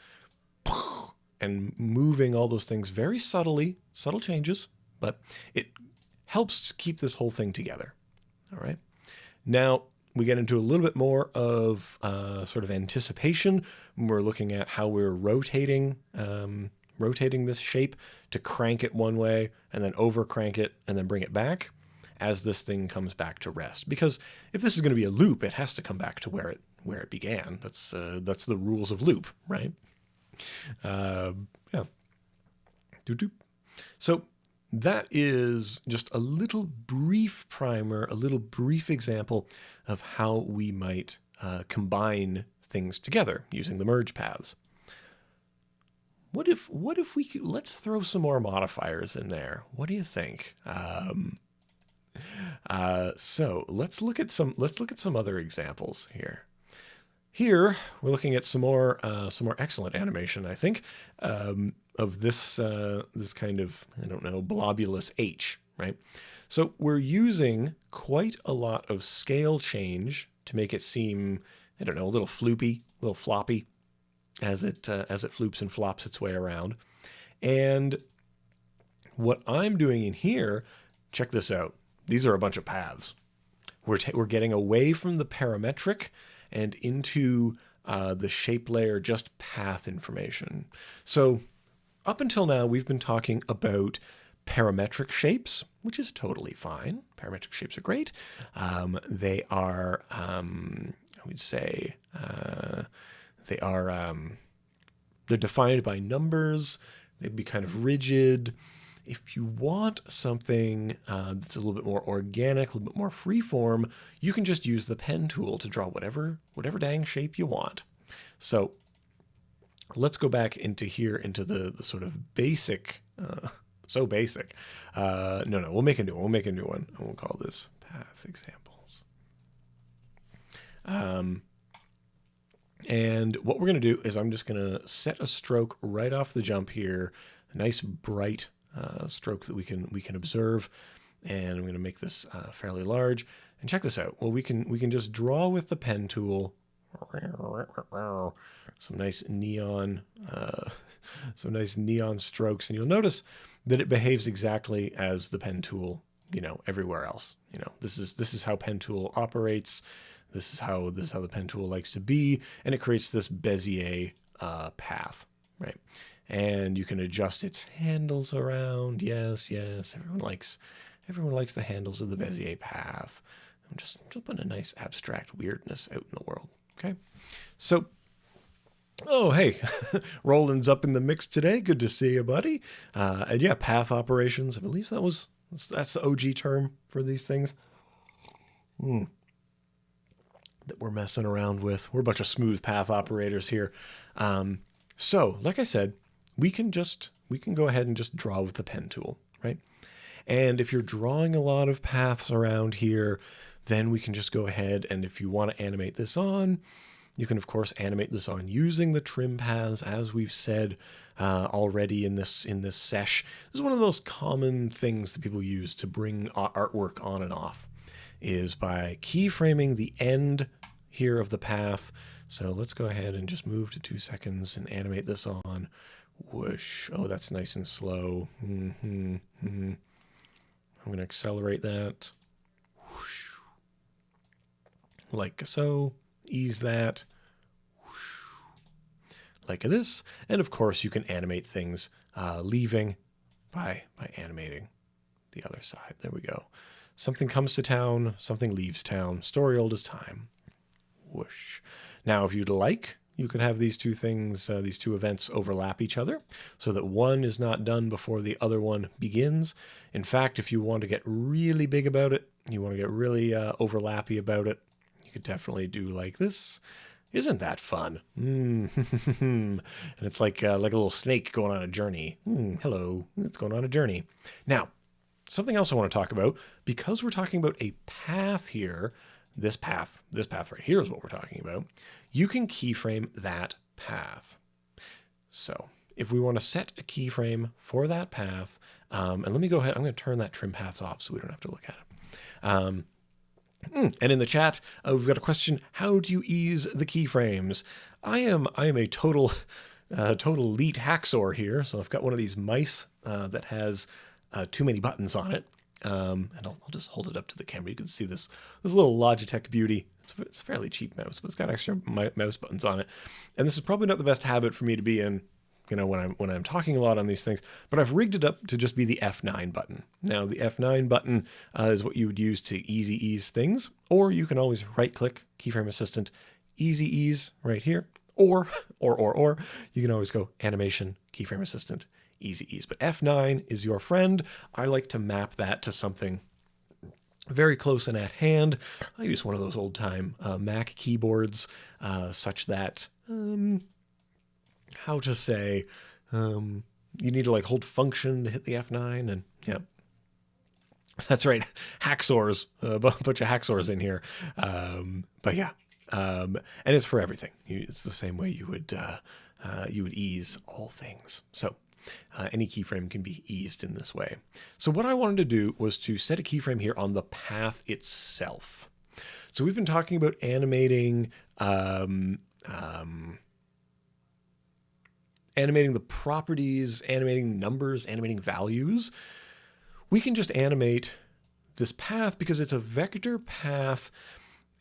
and moving all those things very subtly, subtle changes, but it helps keep this whole thing together. All right. Now we get into a little bit more of sort of anticipation when we're looking at how we're rotating this shape to crank it one way and then over crank it and then bring it back as this thing comes back to rest. Because if this is going to be a loop, it has to come back to where it began. That's the rules of loop, right? Yeah. Doop. So that is just a little brief primer, a little brief example of how we might combine things together using the merge paths. What if we could, let's throw some more modifiers in there. What do you think? So let's look at some other examples here. Here we're looking at some more excellent animation, I think, of this this kind of, I don't know, blobulous H, right? So we're using quite a lot of scale change to make it seem, I don't know, a little floopy, a little floppy, as it floops and flops its way around. And what I'm doing in here, check this out. These are a bunch of paths. We're getting away from the parametric and into the shape layer, just path information. So up until now, we've been talking about parametric shapes, which is totally fine. Parametric shapes are great. They are, I would say, they're defined by numbers. They'd be kind of rigid. If you want something that's a little bit more organic, a little bit more freeform, you can just use the pen tool to draw whatever dang shape you want. So let's go back into the sort of basic, so basic. No, we'll make a new one, and we'll call this path examples. And what we're going to do is I'm just going to set a stroke right off the jump here, a nice bright stroke that we can observe, and I'm going to make this fairly large. And check this out. Well, we can just draw with the pen tool some nice neon strokes, and you'll notice that it behaves exactly as the pen tool, everywhere else. This is how pen tool operates. This is how the pen tool likes to be, and it creates this Bezier path, right? And you can adjust its handles around. Yes, everyone likes the handles of the Bezier path. I'm just putting a nice abstract weirdness out in the world. Okay, so, oh hey, Roland's up in the mix today. Good to see you, buddy. And yeah, path operations. I believe that's the OG term for these things. That we're messing around with. We're a bunch of smooth path operators here. So, like I said, we can go ahead and just draw with the pen tool, right? And if you're drawing a lot of paths around here, then we can just go ahead, and if you want to animate this on, you can of course animate this on using the trim paths, as we've said already in this sesh. This is one of those common things that people use to bring artwork on and off, is by keyframing the end here of the path. So let's go ahead and just move to 2 seconds and animate this on. Whoosh. Oh, that's nice and slow. I'm going to accelerate that. Whoosh. Like so. Ease that. Whoosh. Like this. And of course, you can animate things leaving by animating the other side. There we go. Something comes to town, something leaves town. Story old as time. Whoosh. Now, if you'd like, you could have these two things, these two events overlap each other so that one is not done before the other one begins. In fact, if you want to get really big about it, you want to get really overlappy about it, you could definitely do like this. Isn't that fun? And it's like a little snake going on a journey. Hello, it's going on a journey. Now, something else I want to talk about, because we're talking about a path here, this path right here is what we're talking about, you can keyframe that path. So if we want to set a keyframe for that path, and let me go ahead, I'm going to turn that trim paths off so we don't have to look at it. And in the chat, we've got a question: how do you ease the keyframes? I am a total elite hacksaw here. So I've got one of these mice that has too many buttons on it. And I'll just hold it up to the camera. You can see this little Logitech beauty. It's a fairly cheap mouse, but it's got extra mouse buttons on it. And this is probably not the best habit for me to be in, when I'm talking a lot on these things. But I've rigged it up to just be the F9 button. Now, the F9 button is what you would use to easy ease things, or you can always right-click Keyframe Assistant, Easy Ease right here, or you can always go Animation, Keyframe Assistant, easy ease. But F9 is your friend. I like to map that to something very close and at hand. I use one of those old-time Mac keyboards, such that, how to say, you need to like hold function to hit the F9, and yeah. That's right, hacksaws, a bunch of hacksaws in here. But yeah, and it's for everything. It's the same way you would ease all things. So any keyframe can be eased in this way. So what I wanted to do was to set a keyframe here on the path itself. So we've been talking about animating, animating the properties, animating numbers, animating values. We can just animate this path because it's a vector path.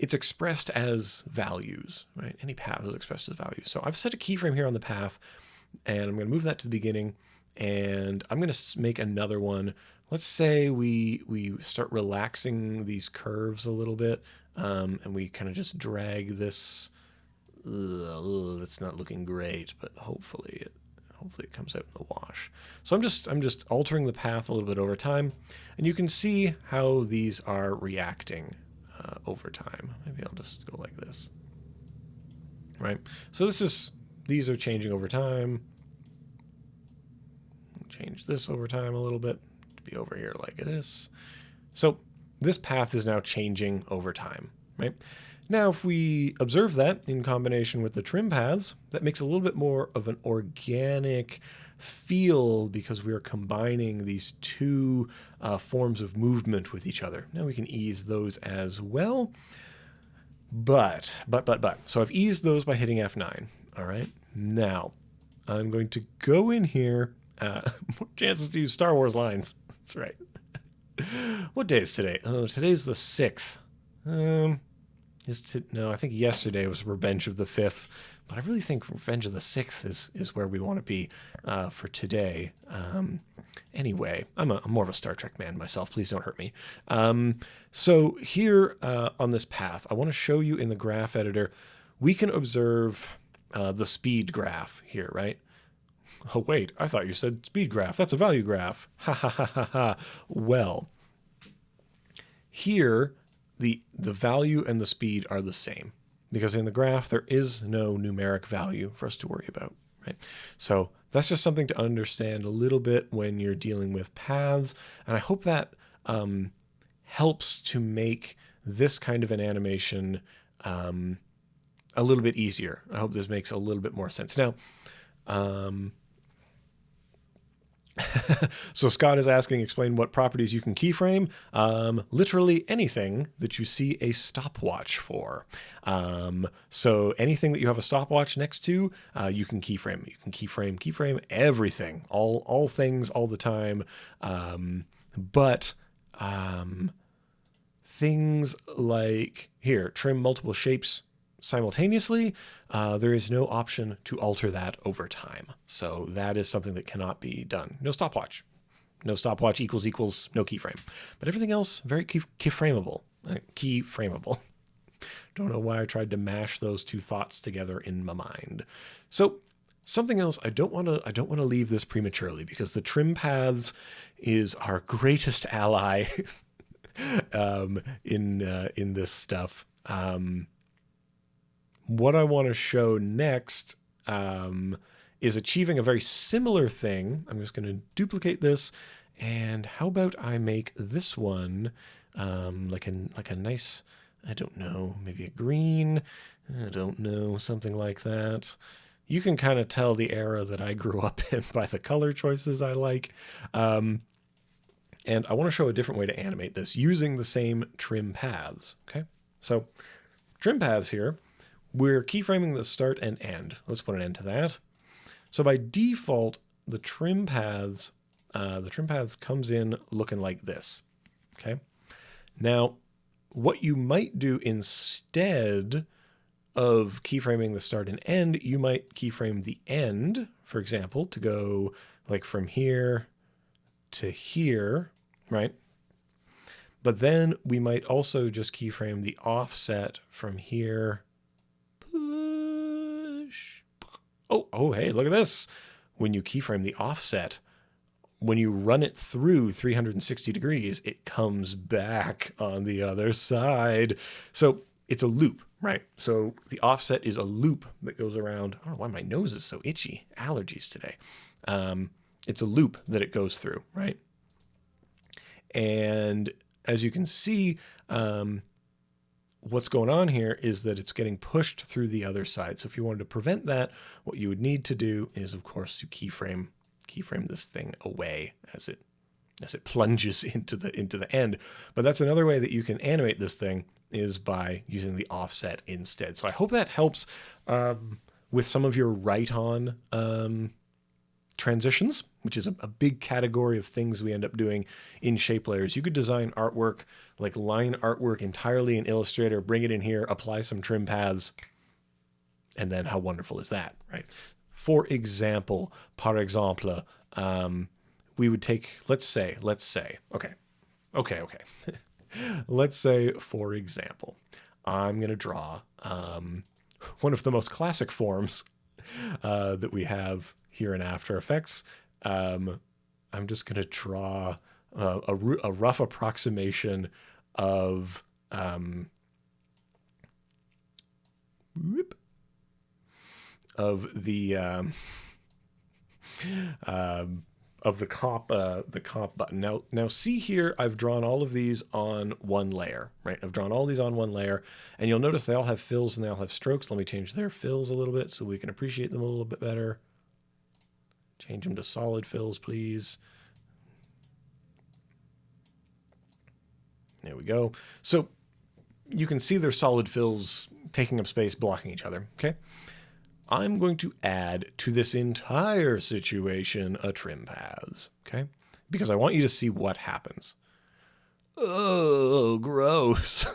It's expressed as values, right? Any path is expressed as values. So I've set a keyframe here on the path, and I'm going to move that to the beginning, and I'm going to make another one. Let's say we start relaxing these curves a little bit, and we kind of just drag this. It's not looking great, but hopefully it comes out in the wash. So I'm just altering the path a little bit over time, and you can see how these are reacting over time. Maybe I'll just go like this, right? So these are changing over time. Change this over time a little bit to be over here like it is. So this path is now changing over time, right? Now, if we observe that in combination with the trim paths, that makes a little bit more of an organic feel because we are combining these two forms of movement with each other. Now we can ease those as well. But. So I've eased those by hitting F9. All right. Now I'm going to go in here. More chances to use Star Wars lines. That's right. What day is today? Oh, today's the 6th. No, I think yesterday was Revenge of the 5th, but I really think Revenge of the 6th is where we want to be for today. Anyway, I'm more of a Star Trek man myself. Please don't hurt me. So here on this path, I want to show you in the graph editor, we can observe the speed graph here, right? Oh, wait, I thought you said speed graph. That's a value graph. Ha ha ha ha ha. Well, here, the value and the speed are the same because in the graph, there is no numeric value for us to worry about, right? So that's just something to understand a little bit when you're dealing with paths. And I hope that helps to make this kind of an animation a little bit easier. I hope this makes a little bit more sense. Now, so Scott is asking, explain what properties you can keyframe. Literally anything that you see a stopwatch for. So anything that you have a stopwatch next to, you can keyframe. You can keyframe everything, all things, all the time. But things like here, trim multiple shapes simultaneously, there is no option to alter that over time. So that is something that cannot be done. No stopwatch. No stopwatch equals no keyframe. But everything else, very keyframeable. Keyframeable. Don't know why I tried to mash those two thoughts together in my mind. So something else, I don't want to leave this prematurely because the trim paths is our greatest ally in this stuff. What I want to show next is achieving a very similar thing. I'm just going to duplicate this, and how about I make this one like a nice, I don't know, maybe a green, I don't know, something like that. You can kind of tell the era that I grew up in by the color choices I like. And I want to show a different way to animate this using the same trim paths. Okay, so trim paths here. We're keyframing the start and end. Let's put an end to that. So by default, the trim paths comes in looking like this. Okay. Now, what you might do instead of keyframing the start and end, you might keyframe the end, for example, to go like from here to here, right? But then we might also just keyframe the offset from here. Oh, hey, look at this. When you keyframe the offset, when you run it through 360 degrees, it comes back on the other side. So it's a loop, right? So the offset is a loop that goes around. I don't know why my nose is so itchy. Allergies today. It's a loop that it goes through, right? And as you can see, what's going on here is that it's getting pushed through the other side. So if you wanted to prevent that, what you would need to do is, of course, to keyframe this thing away as it plunges into the end. But that's another way that you can animate this thing, is by using the offset instead. So I hope that helps with some of your write-on transitions, which is a big category of things we end up doing in shape layers. You could design artwork, like line artwork entirely in Illustrator, bring it in here, apply some trim paths, and then how wonderful is that, right? For example, par exemple, we would take, let's say, okay. Let's say, for example, I'm going to draw one of the most classic forms that we have here in After Effects. I'm just going to draw a rough approximation of the comp button. Now see here, I've drawn all of these on one layer, right? I've drawn all these on one layer, and you'll notice they all have fills and they all have strokes. Let me change their fills a little bit so we can appreciate them a little bit better. Change them to solid fills, please. There we go. So you can see their solid fills taking up space, blocking each other, okay? I'm going to add to this entire situation a trim paths, okay? Because I want you to see what happens. Oh, gross.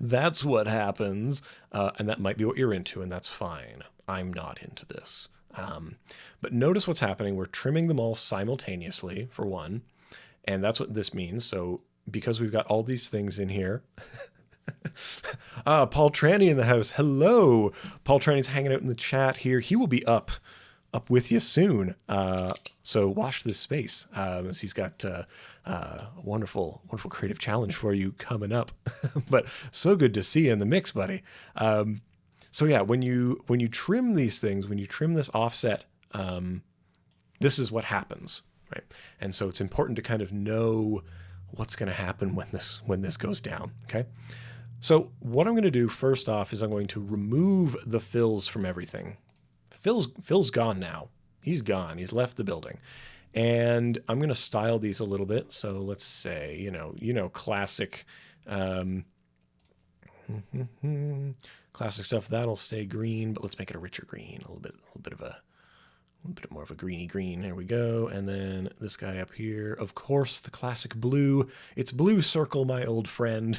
That's what happens. And that might be what you're into, and that's fine. I'm not into this. But notice what's happening. We're trimming them all simultaneously, for one. And that's what this means. So because we've got all these things in here... Paul Tranny in the house. Hello. Paul Tranny's hanging out in the chat here. He will be up with you soon. So watch this space. As he's got a wonderful creative challenge for you coming up. But so good to see you in the mix, buddy. So yeah, when you trim these things, when you trim this offset, this is what happens, right? And so it's important to kind of know what's going to happen when this goes down, okay? So what I'm going to do first off is I'm going to remove the fills from everything. Phil's gone now. He's gone. He's left the building. And I'm going to style these a little bit. So let's say, you know, classic, classic stuff. That'll stay green, but let's make it a richer green, a little bit more of a greeny green. There we go. And then this guy up here, of course, the classic blue. It's Blue Circle, my old friend.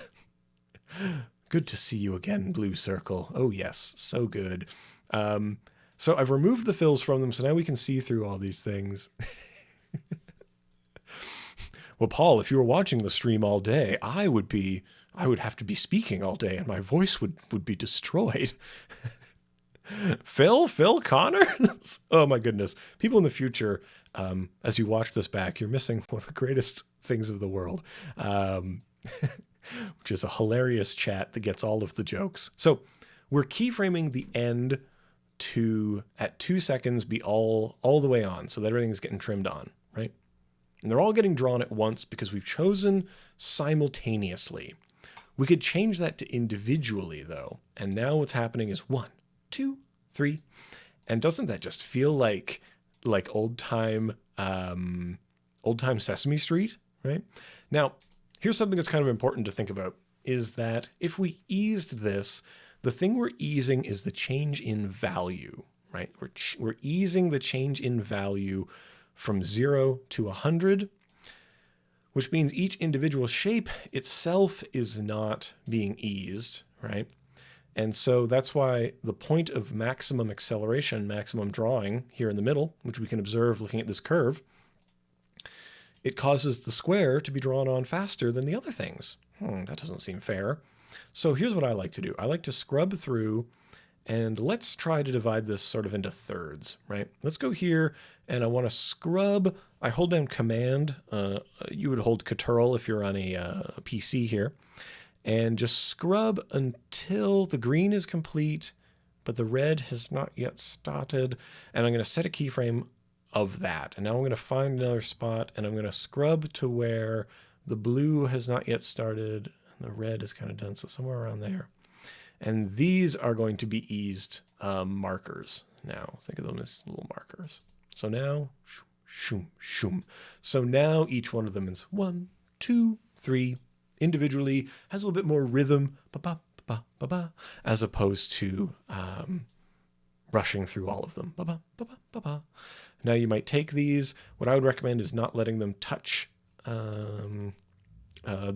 Good to see you again, Blue Circle. Oh yes, so good. So I've removed the fills from them, so now we can see through all these things. Well, Paul, if you were watching the stream all day, I would have to be speaking all day, and my voice would be destroyed. Phil Connor? Oh my goodness. People in the future, as you watch this back, you're missing one of the greatest things of the world. Which is a hilarious chat that gets all of the jokes. So we're keyframing the end to, at 2 seconds, be all the way on, so that everything's getting trimmed on, right? And they're all getting drawn at once because we've chosen simultaneously. We could change that to individually, though. And now what's happening is 1, 2, 3. And doesn't that just feel like old time Sesame Street, right? Now, here's something that's kind of important to think about, is that if we eased this, the thing we're easing is the change in value, right? We're easing the change in value from 0 to 100, which means each individual shape itself is not being eased, right? And so that's why the point of maximum acceleration, maximum drawing here in the middle, which we can observe looking at this curve, it causes the square to be drawn on faster than the other things. That doesn't seem fair. So here's what I like to do. I like to scrub through, and let's try to divide this sort of into thirds, right? Let's go here and I want to scrub. I hold down Command. You would hold Ctrl if you're on a PC here, and just scrub until the green is complete, but the red has not yet started. And I'm going to set a keyframe of that. And now I'm going to find another spot, and I'm going to scrub to where the blue has not yet started and the red is kind of done. So somewhere around there. And these are going to be eased markers. Now think of them as little markers. So now, shoom, shoom. So now each one of them is 1, 2, 3. Individually has a little bit more rhythm, ba-ba, ba-ba, ba-ba, as opposed to rushing through all of them. Ba-ba, ba-ba, ba-ba. Now you might take these. What I would recommend is not letting them touch the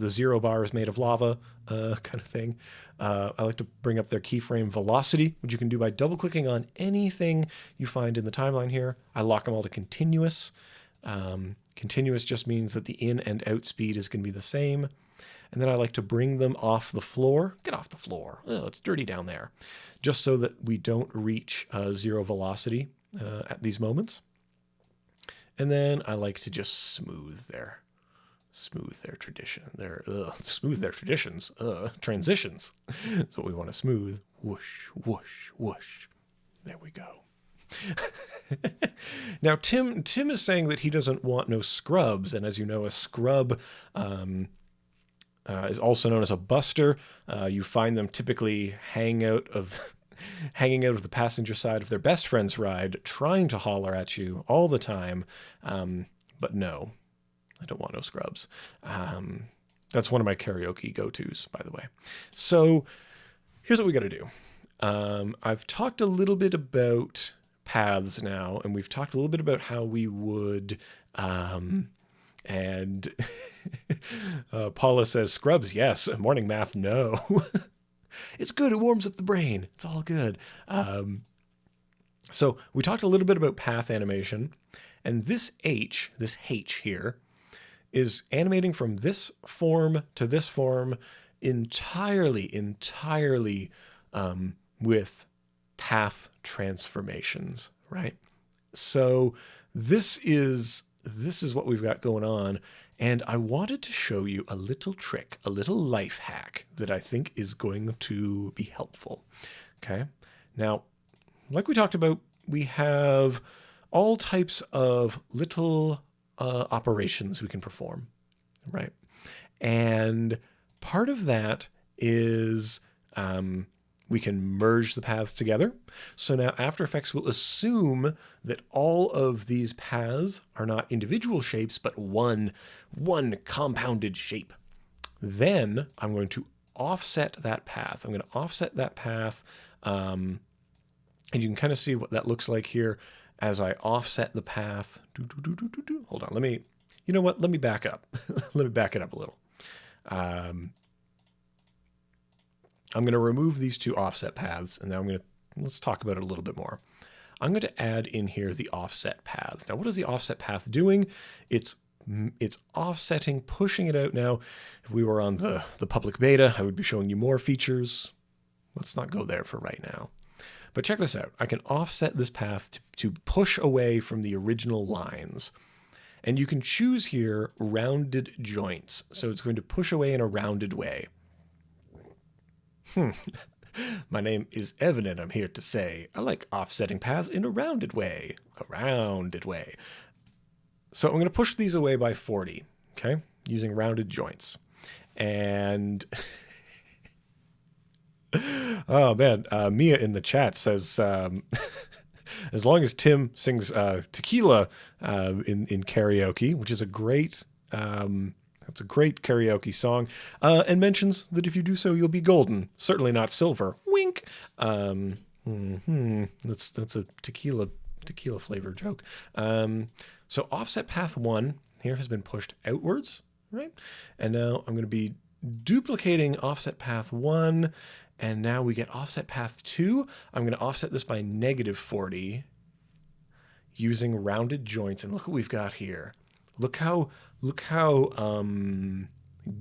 0 bar is made of lava kind of thing. I like to bring up their keyframe velocity, which you can do by double-clicking on anything you find in the timeline here. I lock them all to continuous. Continuous just means that the in and out speed is going to be the same. And then I like to bring them off the floor. Get off the floor. Oh, it's dirty down there. Just so that we don't reach 0 velocity at these moments. And then I like to just smooth their transitions. That's what we want to smooth. Whoosh, whoosh, whoosh. There we go. Now, Tim is saying that he doesn't want no scrubs. And as you know, a scrub is also known as a buster. You find them typically hanging out of the passenger side of their best friend's ride, trying to holler at you all the time. But no, I don't want no scrubs. That's one of my karaoke go-tos, by the way. So here's what we got to do. I've talked a little bit about paths now, and we've talked a little bit about how we would, and Paula says, scrubs, yes. Morning math, no. It's good. It warms up the brain. It's all good. So we talked a little bit about path animation, and this H here, is animating from this form to this form entirely with path transformations, right? So this is what we've got going on. And I wanted to show you a little trick, a little life hack that I think is going to be helpful. Okay. Now, like we talked about, we have all types of little operations we can perform, right? And part of that is we can merge the paths together. So now After Effects will assume that all of these paths are not individual shapes, but one compounded shape. Then I'm going to offset that path. I'm going to offset that path, and you can kind of see what that looks like here as I offset the path. Hold on, let me back up. Let me back it up a little. I'm going to remove these two offset paths, and now let's talk about it a little bit more. I'm going to add in here the offset paths. Now, what is the offset path doing? It's offsetting, pushing it out. Now, if we were on the public beta, I would be showing you more features. Let's not go there for right now. But check this out. I can offset this path to push away from the original lines. And you can choose here rounded joints. So it's going to push away in a rounded way. My name is Evan, and I'm here to say I like offsetting paths in a rounded way. A rounded way. So I'm going to push these away by 40, okay, using rounded joints. And oh man, Mia in the chat says, as long as Tim sings Tequila in karaoke, which is a great, that's a great karaoke song, and mentions that if you do so, you'll be golden. Certainly not silver. Wink. That's a tequila flavor joke. So offset path 1 here has been pushed outwards, right? And now I'm going to be duplicating offset path 1, and now we get offset path 2. I'm going to offset this by -40 using rounded joints, and look what we've got here. Look how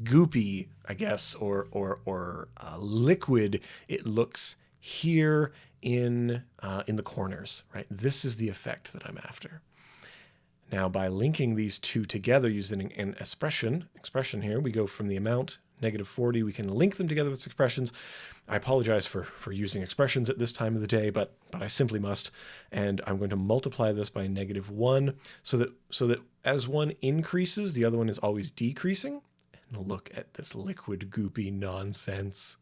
goopy, I guess, or liquid it looks here in the corners, right? This is the effect that I'm after. Now, by linking these two together using an expression here, we go from the amount, -40, we can link them together with expressions. I apologize for using expressions at this time of the day, but I simply must. And I'm going to multiply this by -1 so that as one increases, the other one is always decreasing. And look at this liquid goopy nonsense.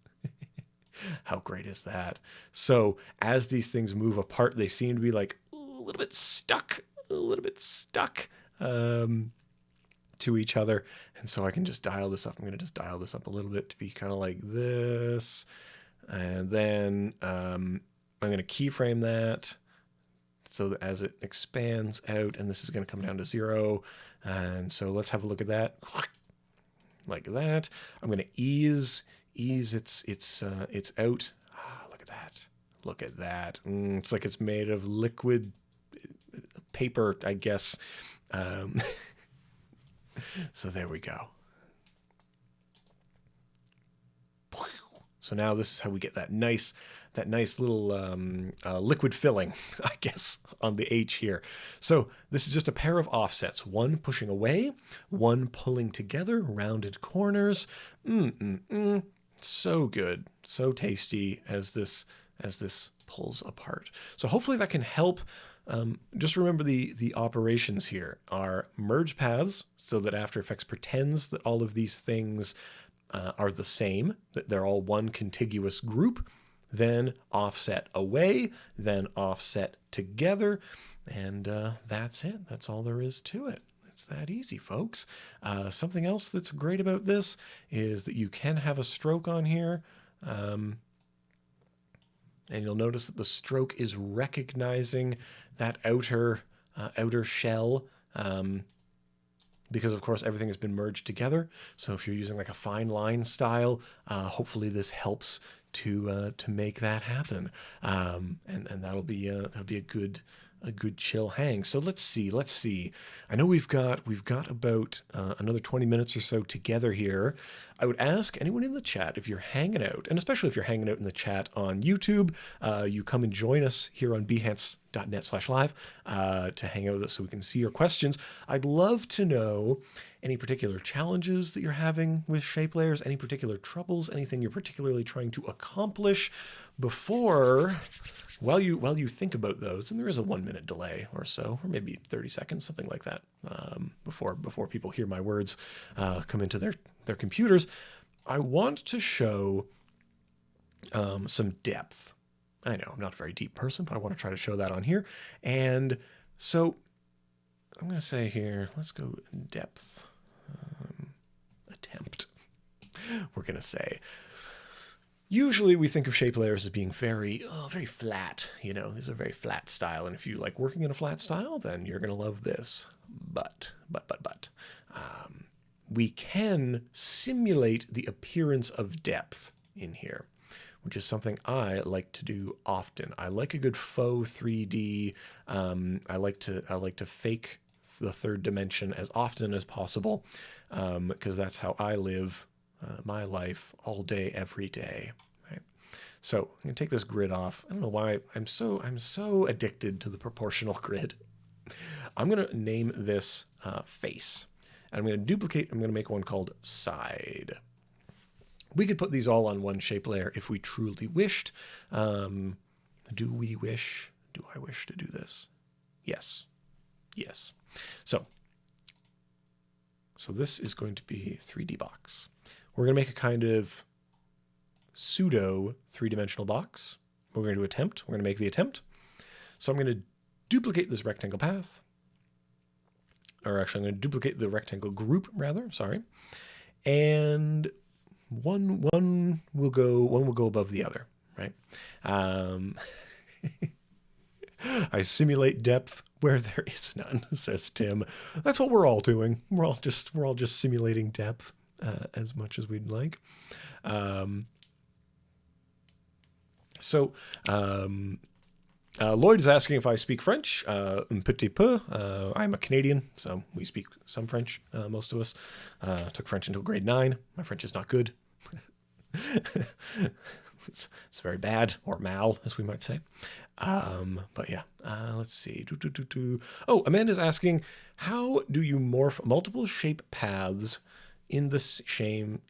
How great is that? So as these things move apart, they seem to be like a little bit stuck to each other. And so I can just dial this up. I'm going to just dial this up a little bit to be kind of like this. And then I'm going to keyframe that so that as it expands out, and this is going to come down to 0. And so let's have a look at that. Like that. I'm going to ease it's out. Look at that. Look at that. It's like it's made of liquid paper, I guess. So there we go. So now this is how we get that nice little liquid filling, I guess, on the H here. So this is just a pair of offsets, one pushing away, one pulling together, rounded corners. So good, so tasty as this pulls apart. So hopefully that can help. Just remember the operations here are merge paths so that After Effects pretends that all of these things are the same, that they're all one contiguous group, then offset away, then offset together, and that's it. That's all there is to it. It's that easy, folks. Something else that's great about this is that you can have a stroke on here, and you'll notice that the stroke is recognizing that outer shell, because of course everything has been merged together. So if you're using like a fine line style, hopefully this helps to make that happen, and that'll be a good chill hang. So let's see. I know we've got about another 20 minutes or so together here. I would ask anyone in the chat, if you're hanging out, and especially if you're hanging out in the chat on YouTube, you come and join us here on behance.net/live to hang out with us so we can see your questions. I'd love to know any particular challenges that you're having with shape layers, any particular troubles, anything you're particularly trying to accomplish while you think about those. And there is a 1-minute delay or so, or maybe 30 seconds, something like that, before people hear my words come into their computers. I want to show some depth. I know I'm not a very deep person, but I want to try to show that on here. And so I'm going to say here, let's go depth, attempt. We're going to say, usually we think of shape layers as being very flat. You know, these are very flat style. And if you like working in a flat style, then you're going to love this. But we can simulate the appearance of depth in here, which is something I like to do often. I like a good faux 3D. I like to fake the third dimension as often as possible, because that's how I live my life all day, every day. Right? So I'm gonna take this grid off. I don't know why I'm so addicted to the proportional grid. I'm gonna name this face. And I'm gonna duplicate. I'm gonna make one called side. We could put these all on one shape layer if we truly wished. Do we wish? Do I wish to do this? Yes. Yes. So this is going to be 3D box. We're going to make a kind of pseudo 3-dimensional box. We're going to attempt. We're going to make the attempt. So I'm going to duplicate this rectangle path. Or actually, I'm going to duplicate the rectangle group, rather. Sorry. And one will go above the other, right? I simulate depth where there is none, says Tim. That's what we're all doing. We're all just simulating depth as much as we'd like. Lloyd is asking if I speak French. Un petit peu. I'm a Canadian, so we speak some French, most of us. Took French until grade 9. My French is not good. it's very bad, or mal, as we might say. But yeah, let's see. Oh, Amanda's asking, how do you morph multiple shape paths in the same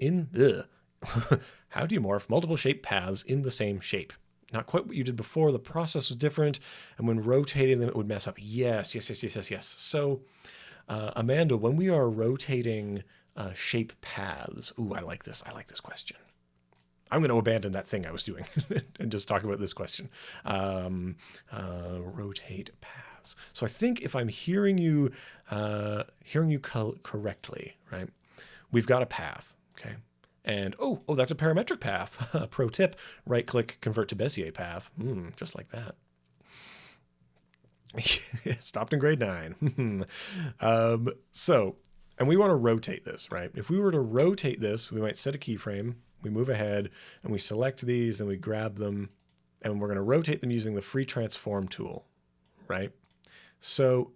how do you morph multiple shape paths in the same shape? Not quite what you did before. The process was different, and when rotating them, it would mess up. Yes. So, Amanda, when we are rotating shape paths, ooh, I like this. I like this question. I'm going to abandon that thing I was doing and just talk about this question. Rotate paths. So I think if I'm hearing you correctly, right? We've got a path, okay? And oh, that's a parametric path. Pro tip: right-click, convert to Bezier path. Just like that. Stopped in grade 9. So, and we want to rotate this, right? If we were to rotate this, we might set a keyframe. We move ahead and we select these and we grab them, and we're going to rotate them using the free transform tool, right? So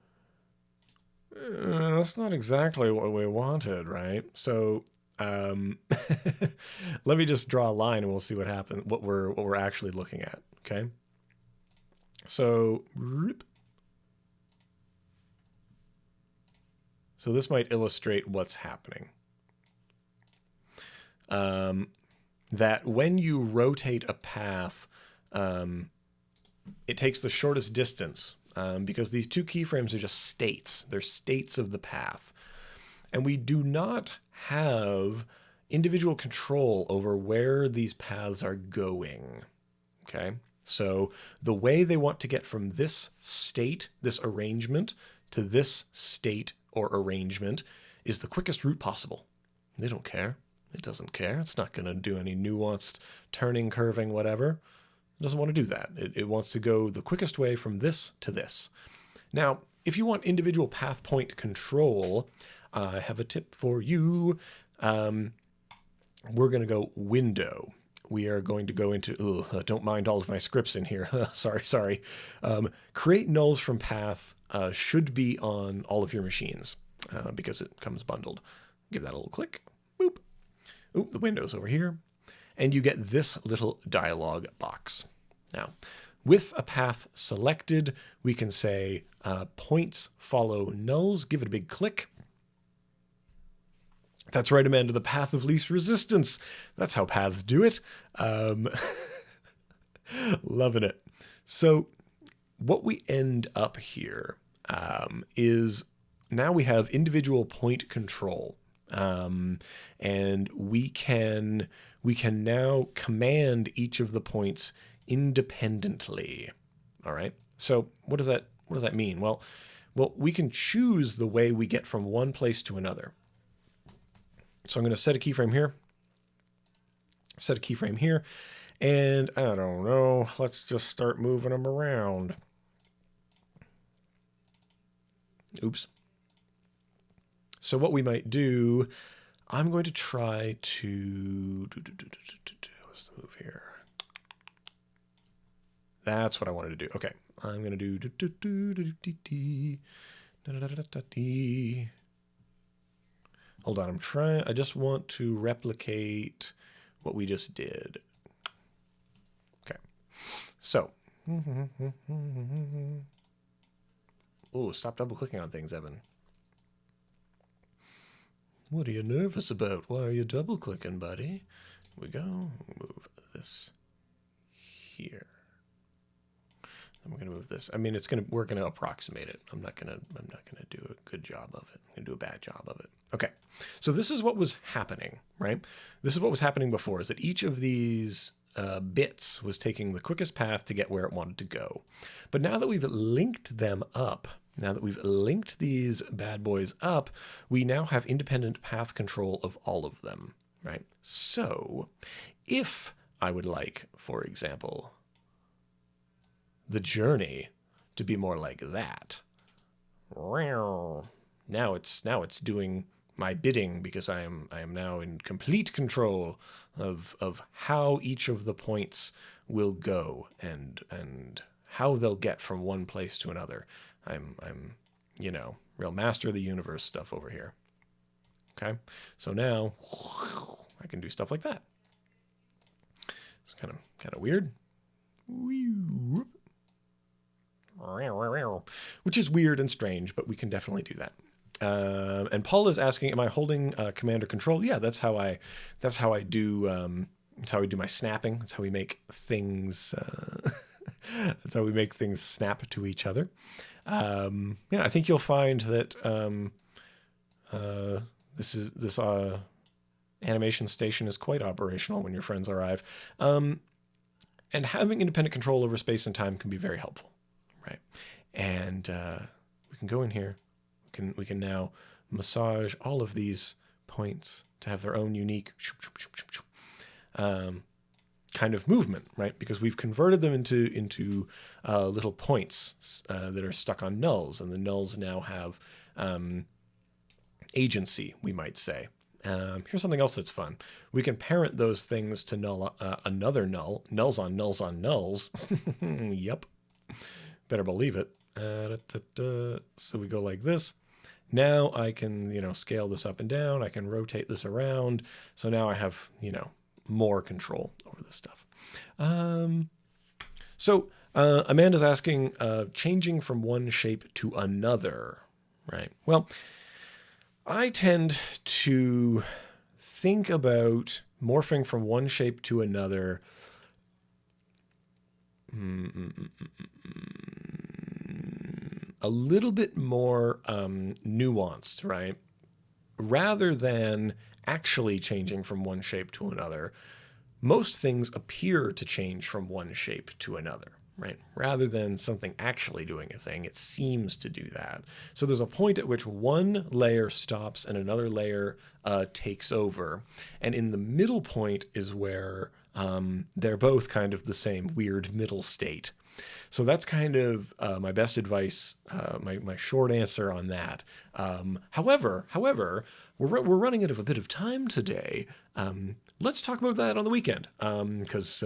that's not exactly what we wanted, right? So let me just draw a line and we'll see what happens, what we're actually looking at, okay? So this might illustrate what's happening. That when you rotate a path, it takes the shortest distance because these two keyframes are just states. They're states of the path. And we do not have individual control over where these paths are going, okay? So the way they want to get from this state, this arrangement, to this state or arrangement is the quickest route possible. They don't care. It doesn't care. It's not going to do any nuanced turning, curving, whatever. It doesn't want to do that. It wants to go the quickest way from this to this. Now, if you want individual path point control, I have a tip for you. We're going to go window. We are going to go into, don't mind all of my scripts in here. sorry. Create nulls from path should be on all of your machines because it comes bundled. Give that a little click. Boop. Ooh, the window's over here. And you get this little dialog box. Now, with a path selected, we can say points follow nulls. Give it a big click. That's right, Amanda, the path of least resistance. That's how paths do it. Loving it. So what we end up here is now we have individual point control. And we can now command each of the points independently. All right. So what does that mean? Well, we can choose the way we get from one place to another. So I'm going to set a keyframe here, and I don't know, let's just start moving them around. Oops. So what we might do, I'm going to try to what's the move here? That's what I wanted to do. Okay, I'm going to do Hold on, I just want to replicate what we just did. Okay, so. Oh, stop double clicking on things, Evan. What are you nervous about? Why are you double clicking, buddy? Here we go. Move this here. And we're gonna move this. I mean, we're gonna approximate it. I'm not gonna do a good job of it. I'm gonna do a bad job of it. Okay. So this is what was happening, right? This is what was happening before, is that each of these bits was taking the quickest path to get where it wanted to go. But now that we've linked them up, now that we've linked these bad boys up, we now have independent path control of all of them, right? So if I would like, for example, the journey to be more like that, now it's doing my bidding because I am now in complete control of how each of the points will go and how they'll get from one place to another. I'm real master of the universe stuff over here. Okay, so now I can do stuff like that. So kind of weird. Which is weird and strange, but we can definitely do that. And Paul is asking, am I holding Command or Control? Yeah, that's how I do. That's how we do my snapping. That's how we make things. That's how we make things snap to each other. I think you'll find that this animation station is quite operational when your friends arrive, and having independent control over space and time can be very helpful, right? And we can go in here. We can now massage all of these points to have their own unique kind of movement, right? Because we've converted them into little points that are stuck on nulls, and the nulls now have agency, we might say. Here's something else that's fun. We can parent those things to null, another null, nulls on nulls on nulls. Yep, better believe it. So we go like this. Now I can, scale this up and down. I can rotate this around. So now I have, more control over this stuff. So Amanda's asking, changing from one shape to another, right? Well, I tend to think about morphing from one shape to another a little bit more nuanced, right? Rather than actually changing from one shape to another, most things appear to change from one shape to another, right? Rather than something actually doing a thing, it seems to do that. So there's a point at which one layer stops and another layer takes over. And in the middle point is where they're both kind of the same weird middle state. So that's kind of my best advice, my short answer on that. However, we're running out of a bit of time today. Let's talk about that on the weekend, because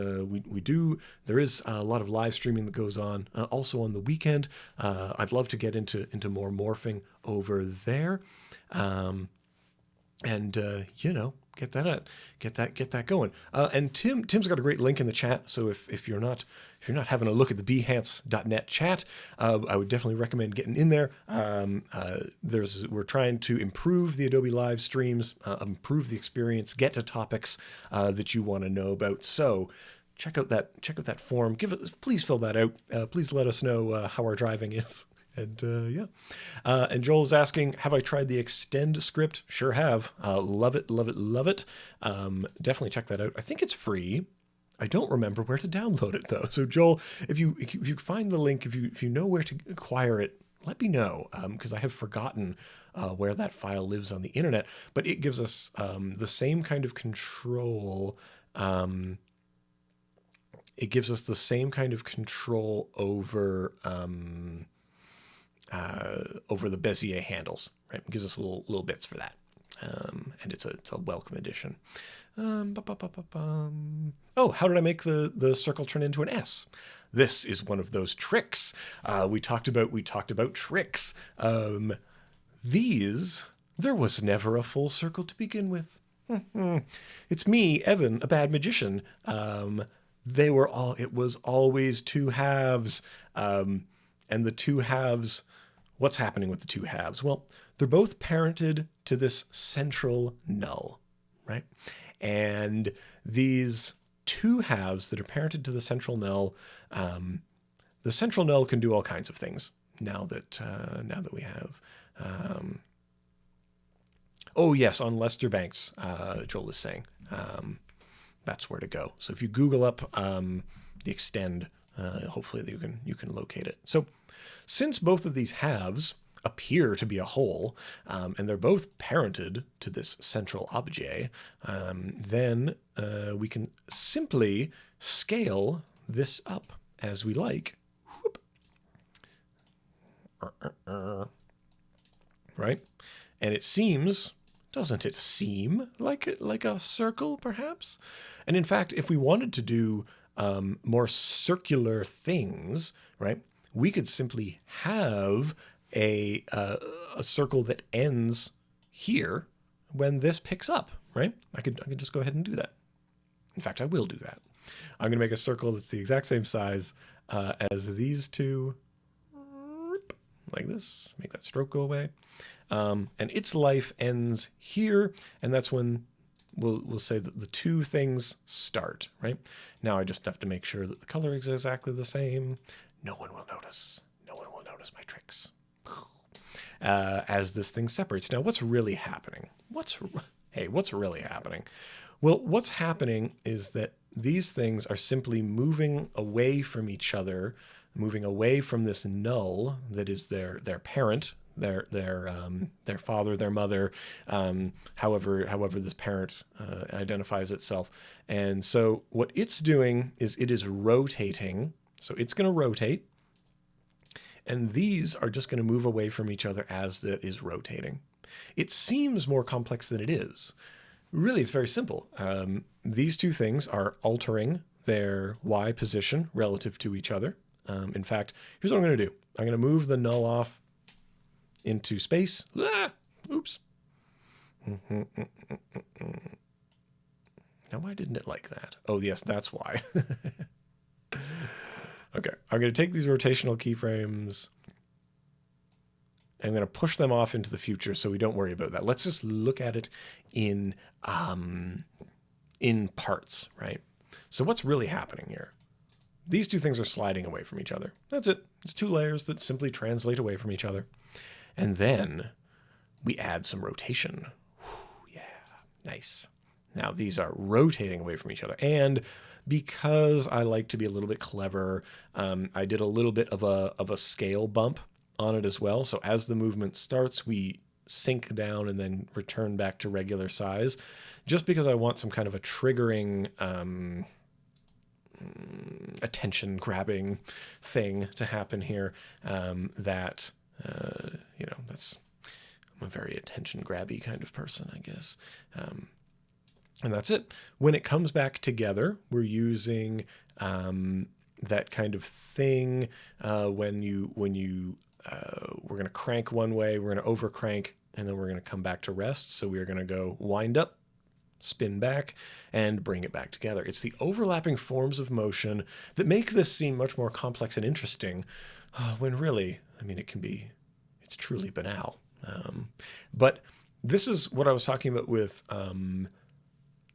there is a lot of live streaming that goes on also on the weekend. I'd love to get into more morphing over there, get that going. And Tim's got a great link in the chat. So if you're not having a look at the behance.net chat, I would definitely recommend getting in there. We're trying to improve the Adobe live streams, improve the experience, get to topics that you want to know about. So check out that form. Please fill that out. Please let us know how our driving is. And and Joel's asking, have I tried the extend script? Sure have. Love it. Definitely check that out. I think it's free. I don't remember where to download it though. So Joel, if you find the link, if you know where to acquire it, let me know, because I have forgotten where that file lives on the internet. But it gives us the same kind of control. It gives us the same kind of control over the Bezier handles, right? It gives us little bits for that. And it's a welcome addition. Oh, how did I make the circle turn into an S? This is one of those tricks. We talked about tricks. There was never a full circle to begin with. It's me, Evan, a bad magician. It was always two halves. And the two halves, what's happening with the two halves? Well, they're both parented to this central null, right? And these two halves that are parented to the central null can do all kinds of things now that we have. Oh yes, on Lester Banks, Joel is saying, that's where to go. So if you Google up the extend, hopefully you can locate it. So since both of these halves appear to be a whole, and they're both parented to this central objet, then we can simply scale this up as we like. Whoop. Right? And doesn't it seem like a circle, perhaps? And in fact, if we wanted to do more circular things, right, we could simply have a circle that ends here when this picks up, right? I could just go ahead and do that. In fact, I will do that. I'm going to make a circle that's the exact same size as these two, like this. Make that stroke go away. And its life ends here, and that's when we'll say that the two things start, right? Now I just have to make sure that the color is exactly the same. No one will notice. No one will notice my tricks. As this thing separates. Now, what's really happening? What's really happening? Well, what's happening is that these things are simply moving away from each other, moving away from this null that is their parent, their father, their mother, however this parent identifies itself. And so what it's doing is it is rotating. So it's going to rotate. And these are just going to move away from each other as that is rotating. It seems more complex than it is. Really, it's very simple. These two things are altering their Y position relative to each other. In fact, here's what I'm going to do. I'm going to move the null off into space. Oops. Now, why didn't it like that? Oh, yes, that's why. Okay, I'm going to take these rotational keyframes. I'm going to push them off into the future so we don't worry about that. Let's just look at it in parts, right? So what's really happening here? These two things are sliding away from each other. That's it. It's two layers that simply translate away from each other. And then we add some rotation. Whew, yeah, nice. Now these are rotating away from each other. And because I like to be a little bit clever, I did a little bit of a scale bump on it as well. So as the movement starts, we sink down and then return back to regular size, just because I want some kind of a triggering attention grabbing thing to happen here. That's I'm a very attention grabby kind of person, I guess. And that's it. When it comes back together, we're using that kind of thing when we're going to crank one way, we're going to over crank, and then we're going to come back to rest. So we're going to go wind up, spin back, and bring it back together. It's the overlapping forms of motion that make this seem much more complex and interesting, when really, I mean, it's truly banal. But this is what I was talking about with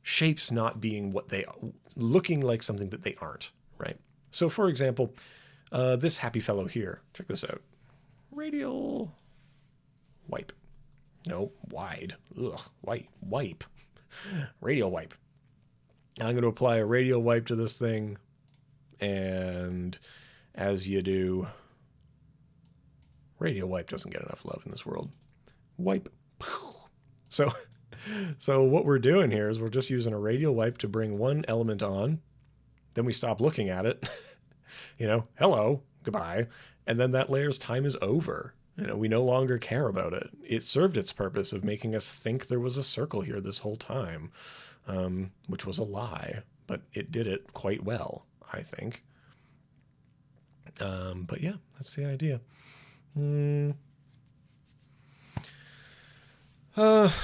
shapes not being what they are, looking like something that they aren't, right? So for example, this happy fellow here, check this out. Radial wipe. No, wide. Ugh, wipe. Radial wipe. I'm going to apply a radial wipe to this thing, and as you do, radial wipe doesn't get enough love in this world. Wipe. So what we're doing here is we're just using a radial wipe to bring one element on, then we stop looking at it, hello, goodbye, and then that layer's time is over. We no longer care about it. It served its purpose of making us think there was a circle here this whole time, which was a lie, but it did it quite well, I think. But yeah, that's the idea.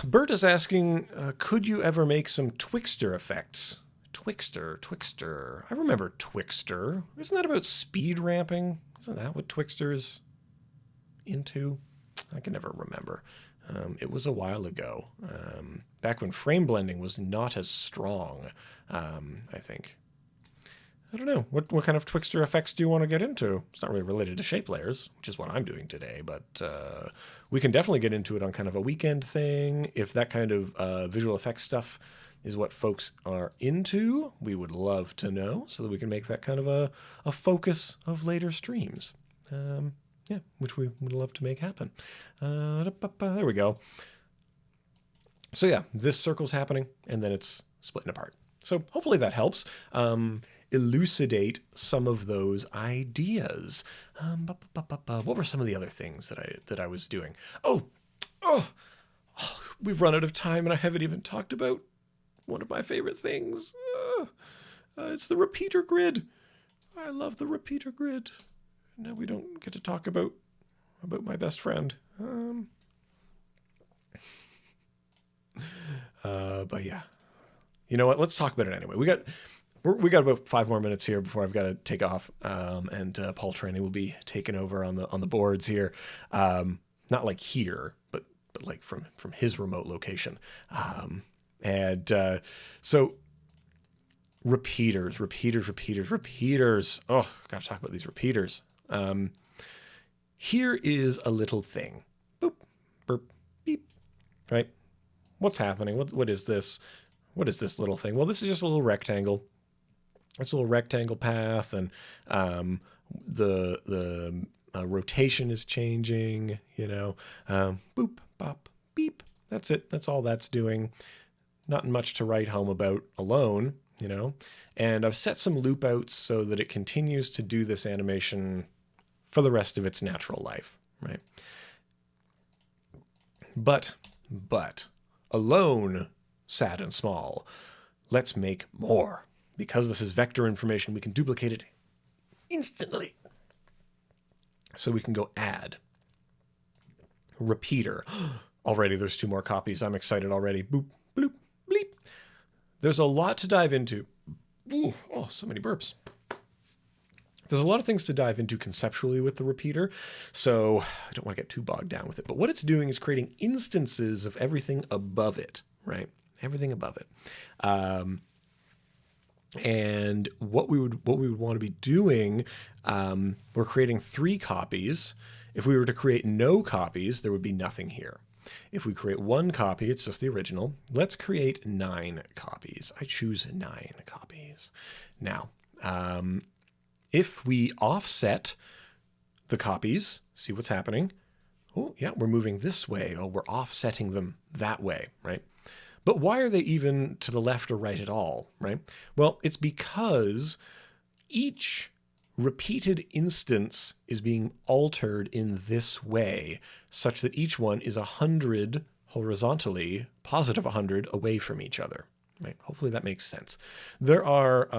Bert is asking, could you ever make some Twixtor effects? Twixtor. I remember Twixtor. Isn't that about speed ramping? Isn't that what Twixtor is into? I can never remember. It was a while ago, back when frame blending was not as strong, I think. I don't know. What kind of Twixtor effects do you want to get into? It's not really related to shape layers, which is what I'm doing today, but we can definitely get into it on kind of a weekend thing. If that kind of visual effects stuff is what folks are into, we would love to know so that we can make that kind of a focus of later streams. Which we would love to make happen. There we go. So yeah, this circle's happening, and then it's splitting apart. So hopefully that helps elucidate some of those ideas. What were some of the other things that I was doing? Oh, we've run out of time, and I haven't even talked about one of my favorite things. It's the repeater grid. I love the repeater grid. Now we don't get to talk about my best friend. But yeah, you know what? Let's talk about it anyway. we got about 5 more minutes here before I've got to take off. And Paul Tranny will be taking over on the boards here. Not like here, but like from his remote location. So repeaters. Oh, got to talk about these repeaters. Here is a little thing. Boop, burp, beep. Right? What's happening? What is this? What is this little thing? Well, this is just a little rectangle. It's a little rectangle path, and the rotation is changing. Boop, bop, beep. That's it. That's all that's doing. Not much to write home about alone. And I've set some loop outs so that it continues to do this animation for the rest of its natural life, right? But alone, sad and small, let's make more. Because this is vector information, we can duplicate it instantly. So we can go add, repeater. Already there's 2 more copies. I'm excited already. Boop, bloop, bleep. There's a lot to dive into. Ooh, oh, so many burps. There's a lot of things to dive into conceptually with the repeater, so I don't want to get too bogged down with it. But what it's doing is creating instances of everything above it, right? Everything above it. And what we would want to be doing, we're creating 3 copies. If we were to create no copies, there would be nothing here. If we create 1 copy, it's just the original. Let's create 9 copies. I choose 9 copies. Now, if we offset the copies, see what's happening. Oh, yeah, we're moving this way. Oh, we're offsetting them that way, right? But why are they even to the left or right at all, right? Well, it's because each repeated instance is being altered in this way, such that each one is 100 horizontally, positive 100 away from each other, right? Hopefully that makes sense. There are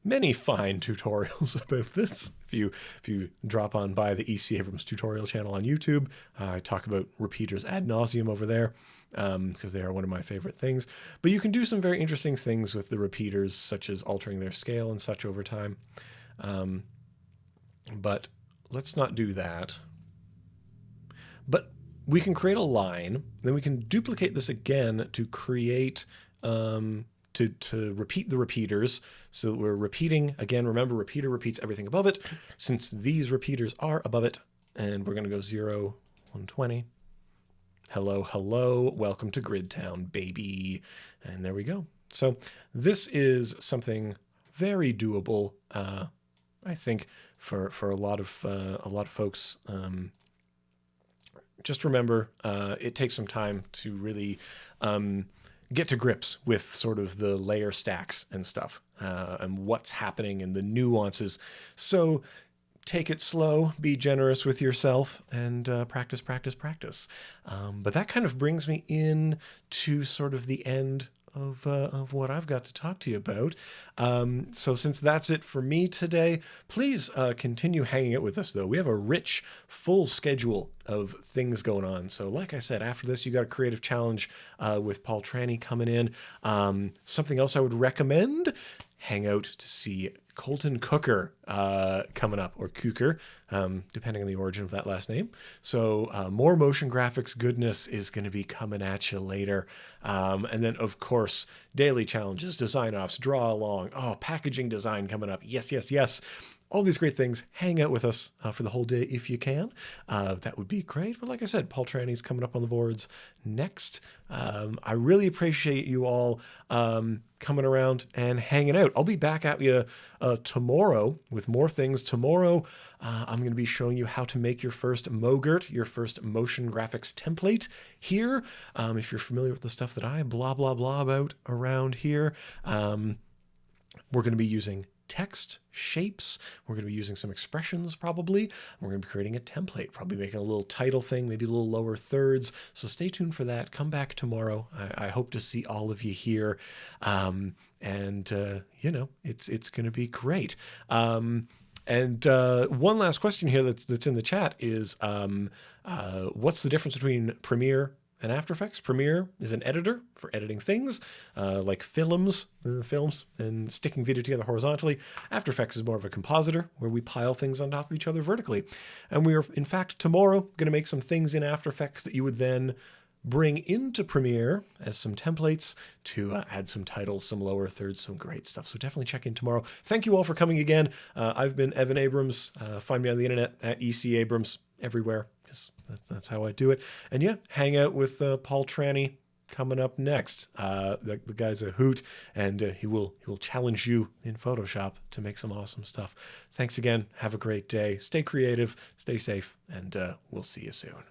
many fine tutorials about this. If you drop on by the E.C. Abrams tutorial channel on YouTube, I talk about repeaters ad nauseum over there, because they are one of my favorite things. But you can do some very interesting things with the repeaters, such as altering their scale and such over time. But let's not do that. But we can create a line, then we can duplicate this again to create, to repeat the repeaters. So we're repeating, again, remember, repeater repeats everything above it. Since these repeaters are above it, and we're going to go 0, 120. Hello, hello, welcome to Gridtown, baby. And there we go. So this is something very doable, I think, for a lot of folks. Just remember, it takes some time to really get to grips with sort of the layer stacks and stuff, and what's happening and the nuances. So take it slow, be generous with yourself, and practice. But that kind of brings me in to sort of the end of what I've got to talk to you about. So since that's it for me today, please continue hanging out with us, though. We have a rich, full schedule of things going on. So like I said, after this, you got a creative challenge with Paul Tranny coming in. Something else I would recommend, hang out to see Colton Cooker coming up, or Cooker, depending on the origin of that last name. So more motion graphics goodness is going to be coming at you later. And then, of course, daily challenges, design offs, draw along, packaging design coming up. Yes. All these great things. Hang out with us for the whole day if you can. That would be great. But like I said, Paul Tranny's coming up on the boards next. I really appreciate you all coming around and hanging out. I'll be back at you tomorrow with more things. Tomorrow, I'm going to be showing you how to make your first MOGRT, your first motion graphics template here. If you're familiar with the stuff that I blah about around here, we're going to be using text, shapes. We're going to be using some expressions probably. We're going to be creating a template, probably making a little title thing, maybe a little lower thirds. So stay tuned for that. Come back tomorrow. I hope to see all of you here. It's going to be great. And one last question here that's in the chat is, what's the difference between Premiere, and After Effects. Premiere is an editor for editing things like films, and sticking video together horizontally. After Effects is more of a compositor where we pile things on top of each other vertically. And we are, in fact, tomorrow going to make some things in After Effects that you would then bring into Premiere as some templates to add some titles, some lower thirds, some great stuff. So definitely check in tomorrow. Thank you all for coming again. I've been Evan Abrams. Find me on the internet at EC Abrams everywhere, because that's how I do it. And yeah, hang out with Paul Tranny coming up next. The guy's a hoot, and he will challenge you in Photoshop to make some awesome stuff. Thanks again. Have a great day. Stay creative, stay safe, and we'll see you soon.